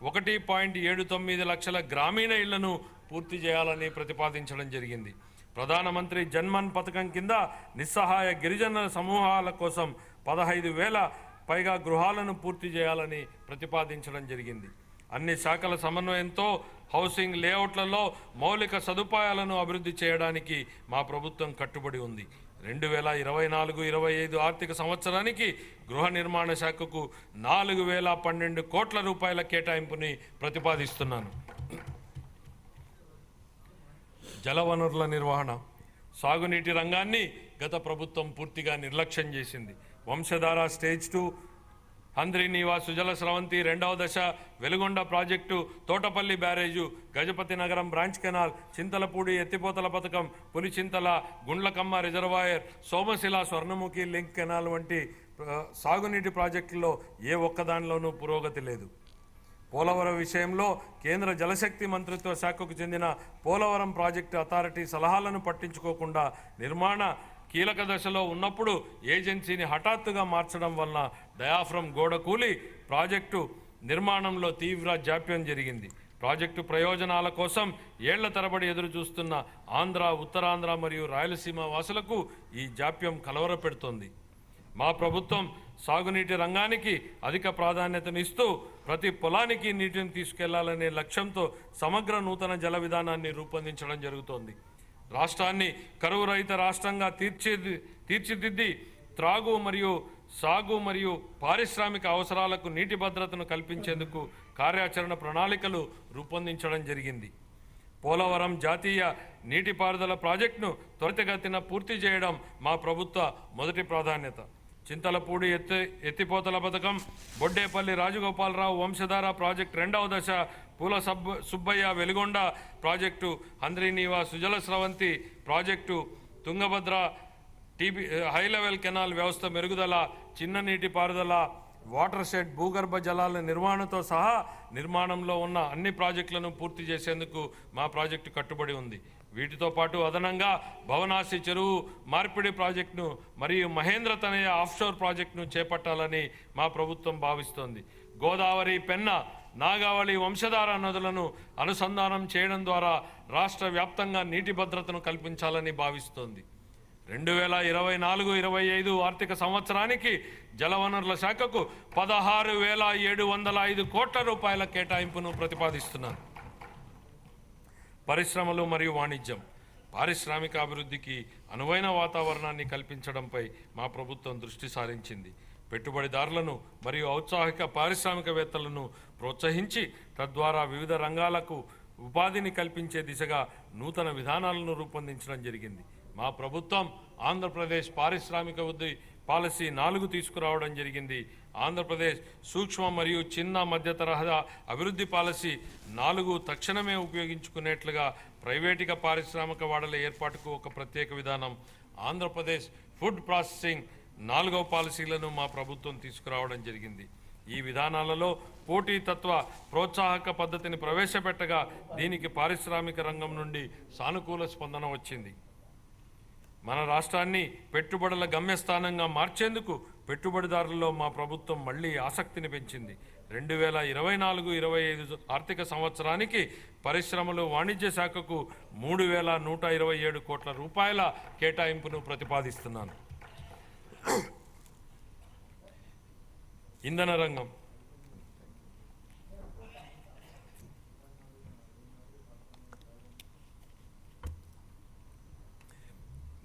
1.79 లక్షల గ్రామీణ ఇళ్లను పూర్తి చేయాలని ప్రతిపాదించడం జరిగింది. ప్రధానమంత్రి జన్మన్ పథకం కింద నిస్సహాయ గిరిజన సమూహాల కోసం 15,000 పైగా గృహాలను పూర్తి చేయాలని ప్రతిపాదించడం జరిగింది. అన్ని శాఖల సమన్వయంతో హౌసింగ్ లేఅవుట్లలో మౌలిక సదుపాయాలను అభివృద్ధి చేయడానికి మా ప్రభుత్వం కట్టుబడి ఉంది. 2024-25 ఆర్థిక సంవత్సరానికి గృహ నిర్మాణ శాఖకు 4,012 కోట్ల రూపాయల కేటాయింపుని ప్రతిపాదిస్తున్నాను. జలవనరుల నిర్వహణ. సాగునీటి రంగాన్ని గత ప్రభుత్వం పూర్తిగా నిర్లక్ష్యం చేసింది. వంశధార స్టేజ్ 2 హంద్రీనీవా సుజల స్రవంతి రెండవ దశ, వెలుగొండ ప్రాజెక్టు, తోటపల్లి బ్యారేజు, గజపతి నగరం బ్రాంచ్ కెనాల్, చింతలపూడి ఎత్తిపోతల పథకం, Pulichintala, Gundlakamma reservoir, Somasila Swarnamukhi link canal వంటి సాగునీటి ప్రాజెక్టుల్లో ఏ ఒక్కదానిలోనూ పురోగతి లేదు. పోలవరం విషయంలో కేంద్ర జలశక్తి మంత్రిత్వ శాఖకు చెందిన పోలవరం ప్రాజెక్టు అథారిటీ సలహాలను పట్టించుకోకుండా నిర్మాణ కీలక దశలో ఉన్నప్పుడు ఏజెన్సీని హఠాత్తుగా మార్చడం వలన డయాఫ్రమ్ గోడ కూలి ప్రాజెక్టు నిర్మాణంలో తీవ్ర జాప్యం జరిగింది. ప్రాజెక్టు ప్రయోజనాల కోసం ఏళ్ల తరబడి ఎదురు చూస్తున్న ఆంధ్ర, ఉత్తరాంధ్ర మరియు రాయలసీమ వాసులకు ఈ జాప్యం కలవరపెడుతోంది. మా ప్రభుత్వం సాగునీటి రంగానికి అధిక ప్రాధాన్యతనిస్తూ ప్రతి పొలానికి నీటిని తీసుకెళ్లాలనే లక్ష్యంతో సమగ్ర నూతన జల విధానాన్ని రూపొందించడం జరుగుతోంది. రాష్ట్రాన్ని కరువు రహిత రాష్ట్రంగా తీర్చిదిద్ది త్రాగు మరియు సాగు మరియు పారిశ్రామిక అవసరాలకు నీటి భద్రతను కల్పించేందుకు కార్యాచరణ ప్రణాళికలు రూపొందించడం జరిగింది. పోలవరం జాతీయ నీటిపారుదల ప్రాజెక్టును త్వరితగతిన పూర్తి చేయడం మా ప్రభుత్వ మొదటి ప్రాధాన్యత. చింతలపూడి ఎత్తిపోతల పథకం, బొడ్డేపల్లి రాజగోపాలరావు వంశధార ప్రాజెక్టు రెండవ దశ, పూల Subbaiah Veligonda project, Handrineeva Sujala Sravanthi project, Tungabhadra high level canal వ్యవస్థ మెరుగుదల, చిన్న నీటిపారుదల, వాటర్ షెడ్, భూగర్భ జలాల నిర్వహణతో సహా నిర్మాణంలో ఉన్న అన్ని ప్రాజెక్టులను పూర్తి చేసేందుకు మా ప్రాజెక్టు కట్టుబడి ఉంది. వీటితో పాటు అదనంగా భవనాసి చెరువు మార్పిడి ప్రాజెక్టును మరియు మహేంద్ర తనయ ఆఫ్షోర్ ప్రాజెక్టును చేపట్టాలని మా ప్రభుత్వం భావిస్తోంది. గోదావరి, పెన్న, నాగావళి వంశధార నదులను అనుసంధానం చేయడం ద్వారా రాష్ట్ర వ్యాప్తంగా నీటి భద్రతను కల్పించాలని భావిస్తోంది. 2024-25 ఆర్థిక సంవత్సరానికి జలవనరుల శాఖకు 16,705 కోట్ల రూపాయల కేటాయింపును ప్రతిపాదిస్తున్నారు. పరిశ్రమలు మరియు వాణిజ్యం, పారిశ్రామిక అభివృద్ధికి అనువైన వాతావరణాన్ని కల్పించడంపై మా ప్రభుత్వం దృష్టి సారించింది. పెట్టుబడిదారులను మరియు ఔత్సాహిక పారిశ్రామికవేత్తలను ప్రోత్సహించి తద్వారా వివిధ రంగాలకు ఉపాధిని కల్పించే దిశగా నూతన విధానాలను రూపొందించడం జరిగింది. మా ప్రభుత్వం ఆంధ్రప్రదేశ్ పారిశ్రామిక వృద్ధి పాలసీ 4 తీసుకురావడం జరిగింది. ఆంధ్రప్రదేశ్ సూక్ష్మ మరియు చిన్న మధ్య తరహా అభివృద్ధి పాలసీ 4 తక్షణమే ఉపయోగించుకునేట్లుగా ప్రైవేటుగా పారిశ్రామిక వాడల ఏర్పాటుకు ఒక ప్రత్యేక విధానం, ఆంధ్రప్రదేశ్ ఫుడ్ ప్రాసెసింగ్ 4వ పాలసీలను మా ప్రభుత్వం తీసుకురావడం జరిగింది. ఈ విధానాలలో పోటీతత్వ ప్రోత్సాహక పద్ధతిని ప్రవేశపెట్టగా దీనికి పారిశ్రామిక రంగం నుండి సానుకూల స్పందన వచ్చింది. మన రాష్ట్రాన్ని పెట్టుబడుల గమ్యస్థానంగా మార్చేందుకు పెట్టుబడిదారుల్లో మా ప్రభుత్వం మళ్లీ ఆసక్తిని పెంచింది. 2024-25 ఆర్థిక సంవత్సరానికి పరిశ్రమలు, వాణిజ్య శాఖకు 3,127 కోట్ల రూపాయల కేటాయింపును ప్రతిపాదిస్తున్నాను. ఇంధన రంగం,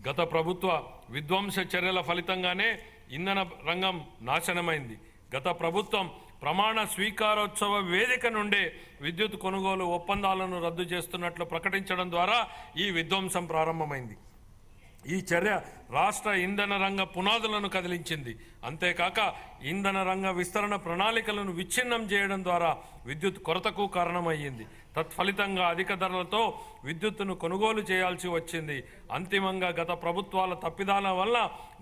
గత ప్రభుత్వ విధ్వంస చర్యల ఫలితంగానే ఇంధన రంగం నాశనమైంది. గత ప్రభుత్వం ప్రమాణ స్వీకారోత్సవ వేదిక నుండే విద్యుత్ కొనుగోలు ఒప్పందాలను రద్దు చేస్తున్నట్లు ప్రకటించడం ద్వారా ఈ విధ్వంసం ప్రారంభమైంది. ఈ చర్య రాష్ట్ర ఇంధన రంగ పునాదులను కదిలించింది. అంతేకాక ఇంధన రంగ విస్తరణ ప్రణాళికలను విచ్ఛిన్నం చేయడం ద్వారా విద్యుత్ కొరతకు కారణమయ్యింది. తత్ఫలితంగా అధిక ధరలతో విద్యుత్తును కొనుగోలు చేయాల్సి వచ్చింది. అంతిమంగా గత ప్రభుత్వాల తప్పిదాల వల్ల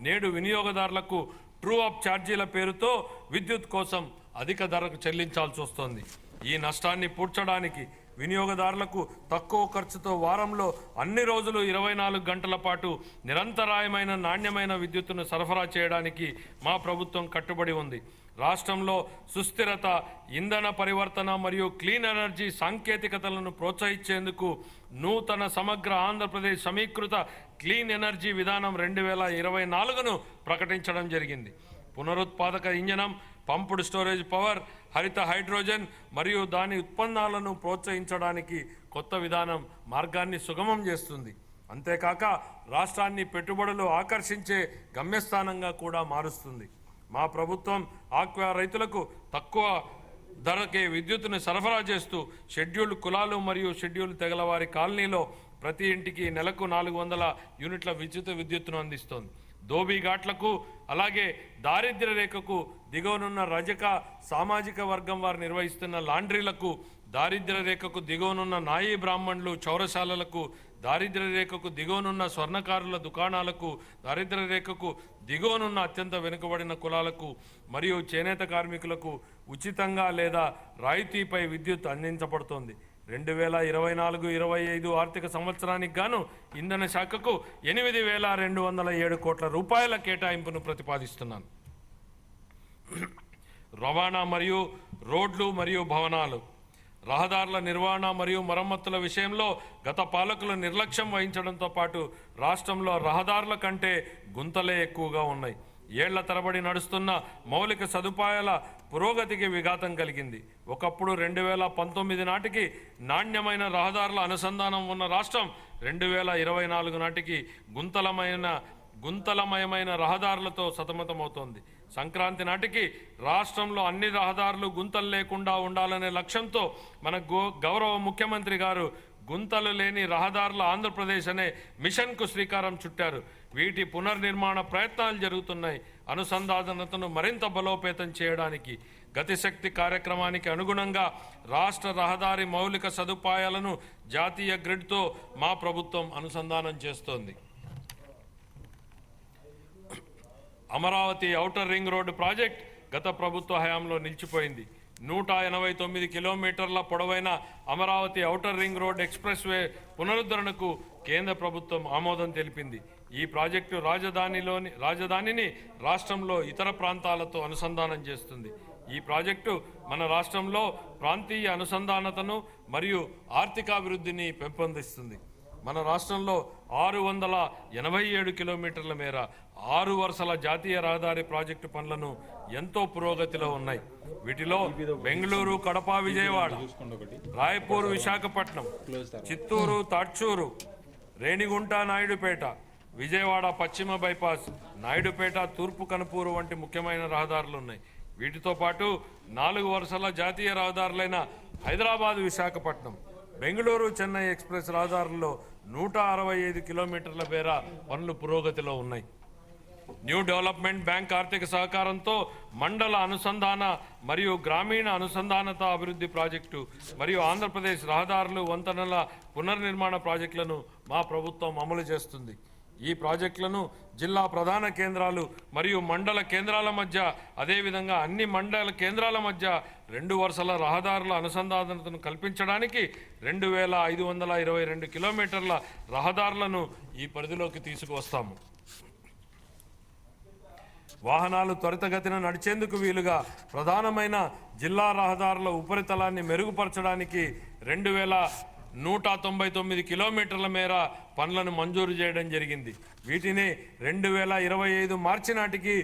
నేడు వినియోగదారులకు ట్రూ అప్ ఛార్జీల పేరుతో విద్యుత్ కోసం అధిక ధరకు చెల్లించాల్సి వస్తోంది. ఈ నష్టాన్ని పూడ్చడానికి వినియోగదారులకు తక్కువ ఖర్చుతో వారంలో అన్ని రోజులు 24 గంటల పాటు నిరంతరాయమైన నాణ్యమైన విద్యుత్తును సరఫరా చేయడానికి మా ప్రభుత్వం కట్టుబడి ఉంది. రాష్ట్రంలో సుస్థిరత, ఇంధన పరివర్తన మరియు క్లీన్ ఎనర్జీ సాంకేతికతలను ప్రోత్సహించేందుకు నూతన సమగ్ర ఆంధ్రప్రదేశ్ సమీకృత క్లీన్ ఎనర్జీ విధానం 2024ను ప్రకటించడం జరిగింది. పునరుత్పాదక ఇంధనం, పంపుడు స్టోరేజ్ పవర్, హరిత హైడ్రోజన్ మరియు దాని ఉత్పన్నాలను ప్రోత్సహించడానికి కొత్త విధానం మార్గాన్ని సుగమం చేస్తుంది. అంతేకాక రాష్ట్రాన్ని పెట్టుబడులు ఆకర్షించే గమ్యస్థానంగా కూడా మారుస్తుంది. మా ప్రభుత్వం ఆక్వా రైతులకు తక్కువ ధరకే విద్యుత్తును సరఫరా చేస్తూ షెడ్యూల్డ్ కులాలు మరియు షెడ్యూల్డ్ తెగల వారి కాలనీలో ప్రతి ఇంటికి నెలకు 400 యూనిట్ల విద్యుత్తును అందిస్తోంది. ధోబీ ఘాట్లకు అలాగే దారిద్ర్య రేఖకు దిగువనున్న రజక సామాజిక వర్గం వారు నిర్వహిస్తున్న లాండ్రీలకు, దారిద్ర్య రేఖకు దిగువనున్న నాయీ బ్రాహ్మణులు చౌరశాలలకు, దారిద్ర్య రేఖకు దిగువనున్న స్వర్ణకారుల దుకాణాలకు, దారిద్ర్య రేఖకు దిగువనున్న అత్యంత వెనుకబడిన కులాలకు మరియు చేనేత కార్మికులకు ఉచితంగా లేదా రాయితీపై విద్యుత్ అందించబడుతోంది. 2024-25 ఆర్థిక సంవత్సరానికి గాను ఇంధన శాఖకు 8,207 కోట్ల రూపాయల కేటాయింపును ప్రతిపాదిస్తున్నాను. రవాణా మరియు రోడ్లు మరియు భవనాలు, రహదారుల నిర్వహణ మరియు మరమ్మతుల విషయంలో గత పాలకులు నిర్లక్ష్యం వహించడంతో పాటు రాష్ట్రంలో రహదారుల కంటే గుంతలే ఎక్కువగా ఉన్నాయి. ఏళ్ల తరబడి నడుస్తున్న మౌలిక సదుపాయాల పురోగతికి విఘాతం కలిగింది. ఒకప్పుడు 2019 నాటికి నాణ్యమైన రహదారుల అనుసంధానం ఉన్న రాష్ట్రం 2024 నాటికి గుంతలమయమైన రహదారులతో సతమతమవుతోంది. సంక్రాంతి నాటికి రాష్ట్రంలో అన్ని రహదారులు గుంతలు లేకుండా ఉండాలనే లక్ష్యంతో మన గౌరవ ముఖ్యమంత్రి గారు గుంతలు లేని రహదారుల ఆంధ్రప్రదేశ్ అనే మిషన్కు శ్రీకారం చుట్టారు. వీటి పునర్నిర్మాణ ప్రయత్నాలు జరుగుతున్నాయి. అనుసంధానతను మరింత బలోపేతం చేయడానికి గతిశక్తి కార్యక్రమానికి అనుగుణంగా రాష్ట్ర రహదారి మౌలిక సదుపాయాలను జాతీయ గ్రిడ్తో మా ప్రభుత్వం అనుసంధానం చేస్తోంది. Amaravati outer ring road project గత ప్రభుత్వ హయాంలో నిలిచిపోయింది. 189 కిలోమీటర్ల పొడవైన Amaravati outer ring road express way పునరుద్ధరణకు కేంద్ర ప్రభుత్వం ఆమోదం తెలిపింది. ఈ ప్రాజెక్టు రాజధానిని రాష్ట్రంలో ఇతర ప్రాంతాలతో అనుసంధానం చేస్తుంది. ఈ ప్రాజెక్టు మన రాష్ట్రంలో ప్రాంతీయ అనుసంధానతను మరియు ఆర్థికాభివృద్ధిని పెంపొందిస్తుంది. మన రాష్ట్రంలో 687 కిలోమీటర్ల మేర 6 వరుసల జాతీయ రహదారి ప్రాజెక్టు పనులను ఎంతో పురోగతిలో ఉన్నాయి. వీటిలో బెంగళూరు, కడప, విజయవాడ, రాయపూర్, విశాఖపట్నం, చిత్తూరు, తాడ్చూరు, రేణిగుంట, నాయుడుపేట, విజయవాడ పశ్చిమ బైపాస్, నాయుడుపేట, తూర్పు కనుపూరు వంటి ముఖ్యమైన రహదారులు ఉన్నాయి. వీటితో పాటు 4 వరుసల జాతీయ రహదారులైన హైదరాబాద్, విశాఖపట్నం, బెంగళూరు, చెన్నై ఎక్స్ప్రెస్ రహదారుల్లో 165 కిలోమీటర్ల మేర పనులు పురోగతిలో ఉన్నాయి. న్యూ డెవలప్మెంట్ బ్యాంక్ ఆర్థిక సహకారంతో మండల అనుసంధాన మరియు గ్రామీణ అనుసంధానత అభివృద్ధి ప్రాజెక్టు మరియు ఆంధ్రప్రదేశ్ రహదారులు, వంతెనల పునర్నిర్మాణ ప్రాజెక్టులను మా ప్రభుత్వం అమలు చేస్తుంది. ఈ ప్రాజెక్టులను జిల్లా ప్రధాన కేంద్రాలు మరియు మండల కేంద్రాల మధ్య, అదేవిధంగా అన్ని మండల కేంద్రాల మధ్య 2 వరుసల రహదారుల అనుసంధానతను కల్పించడానికి 2,522 కిలోమీటర్ల రహదారులను ఈ పరిధిలోకి తీసుకువస్తాము. వాహనాలు త్వరితగతిన నడిచేందుకు వీలుగా ప్రధానమైన జిల్లా రహదారుల ఉపరితలాన్ని మెరుగుపరచడానికి 2,199 కిలోమీటర్ల మేర పనులను మంజూరు చేయడం జరిగింది. వీటిని 2025 మార్చి నాటికి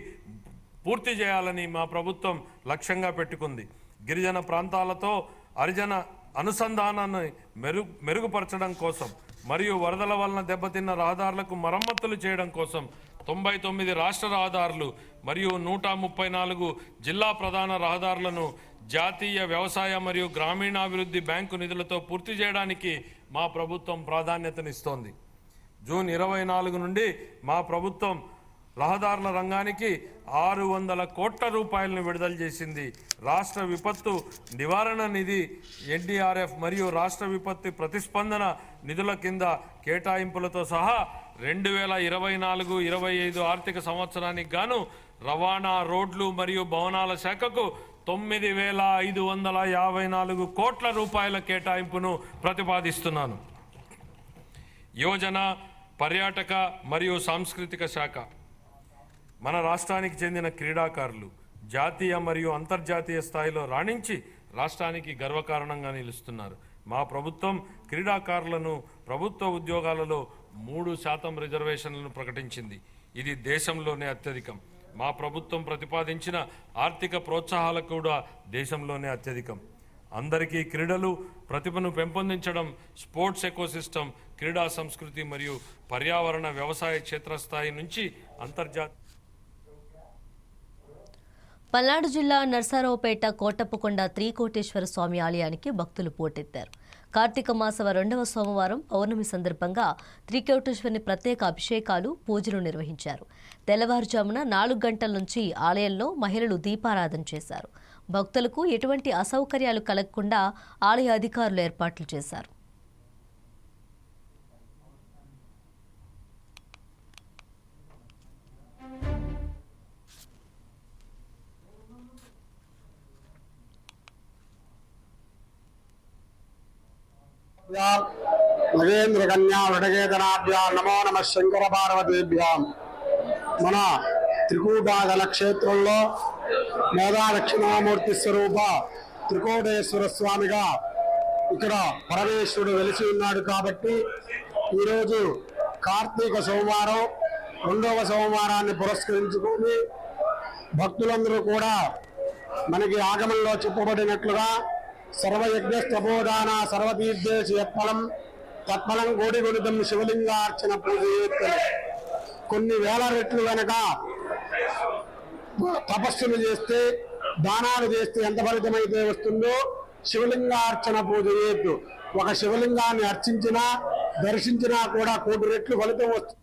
పూర్తి చేయాలని మా ప్రభుత్వం లక్ష్యంగా పెట్టుకుంది. గిరిజన ప్రాంతాలతో హరిజన అనుసంధానాన్ని మెరుగుపరచడం కోసం మరియు వరదల వలన దెబ్బతిన్న రహదారులకు మరమ్మతులు చేయడం కోసం 99 రాష్ట్ర రహదారులు మరియు 134 జిల్లా ప్రధాన రహదారులను జాతీయ వ్యవసాయ మరియు గ్రామీణాభివృద్ధి బ్యాంకు నిధులతో పూర్తి చేయడానికి మా ప్రభుత్వం ప్రాధాన్యతనిస్తోంది. జూన్ 24 నుండి మా ప్రభుత్వం రహదారుల రంగానికి 600 కోట్ల రూపాయలను విడుదల చేసింది. రాష్ట్ర విపత్తు నివారణ నిధి, ఎన్డీఆర్ఎఫ్ మరియు రాష్ట్ర విపత్తు ప్రతిస్పందన నిధుల కింద కేటాయింపులతో సహా 2024-25 ఆర్థిక సంవత్సరానికి గాను రవాణా, రోడ్లు మరియు భవనాల శాఖకు 9,554 కోట్ల రూపాయల కేటాయింపును ప్రతిపాదిస్తున్నాను. యువజన, పర్యాటక మరియు సాంస్కృతిక శాఖ మన రాష్ట్రానికి చెందిన క్రీడాకారులు జాతీయ మరియు అంతర్జాతీయ స్థాయిలో రాణించి రాష్ట్రానికి గర్వకారణంగా నిలుస్తున్నారు. మా ప్రభుత్వం క్రీడాకారులను ప్రభుత్వ ఉద్యోగాలలో 3% రిజర్వేషన్లను ప్రకటించింది. ఇది దేశంలోనే అత్యధికం. మా ప్రభుత్వం ప్రతిపాదించిన ఆర్థిక ప్రోత్సాహాలు కూడా దేశంలోనే అత్యధికం. అందరికీ క్రీడలు, ప్రతిభను పెంపొందించడం, స్పోర్ట్స్ ఎకోసిస్టమ్, క్రీడా సంస్కృతి మరియు పర్యావరణ వ్యవసాయ క్షేత్రస్థాయి నుంచి అంతర్జాతీయ. పల్నాడు జిల్లా నర్సారావుపేట కోటప్పకొండ త్రికోటేశ్వర స్వామి ఆలయానికి భక్తులు పోటెత్తారు. కార్తీక మాసవ 2వ సోమవారం పౌర్ణమి సందర్భంగా త్రికోటేశ్వరుని ప్రత్యేక అభిషేకాలు పూజలు నిర్వహించారు. తెల్లవారుజామున 4 గంటల నుంచి ఆలయంలో మహిళలు దీపారాధన చేశారు. భక్తులకు ఎటువంటి అసౌకర్యాలు కలగకుండా ఆలయ అధికారులు ఏర్పాట్లు చేశారు. నగేంద్ర కన్యా వృడగేతనాభ్యా నమో నమ శంకర పార్వతీభ్యాం. మన త్రికూటాచల క్షేత్రంలో మేధా దక్షిణామూర్తి స్వరూప త్రికోటేశ్వర స్వామిగా ఇక్కడ పరమేశ్వరుడు వెలిసి ఉన్నాడు. కాబట్టి ఈరోజు కార్తీక సోమవారం 2వ సోమవారాన్ని పురస్కరించుకొని భక్తులందరూ కూడా మనకి ఆగమంలో చెప్పబడినట్లుగా సర్వయజ్ఞస్తపోదాన సర్వతీర్థేశు యత్ఫలం తత్ఫలం కోటిగుణితం శివలింగార్చన పూజ. కొన్ని వేల రెట్లు గనక తపస్సులు చేస్తే, దానాలు చేస్తే ఎంత ఫలితమైతే వస్తుందో శివలింగార్చన పూజ చేయొద్దు. ఒక శివలింగాన్ని అర్చించినా దర్శించినా కూడా 1,000 రెట్లు ఫలితం వస్తుంది.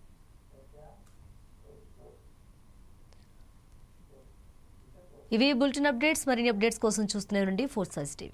ఇవి బులెటిన్ అప్డేట్స్. మరిన్ని అప్డేట్స్ కోసం చూస్తూనే ఉండండి 4 Sides TV.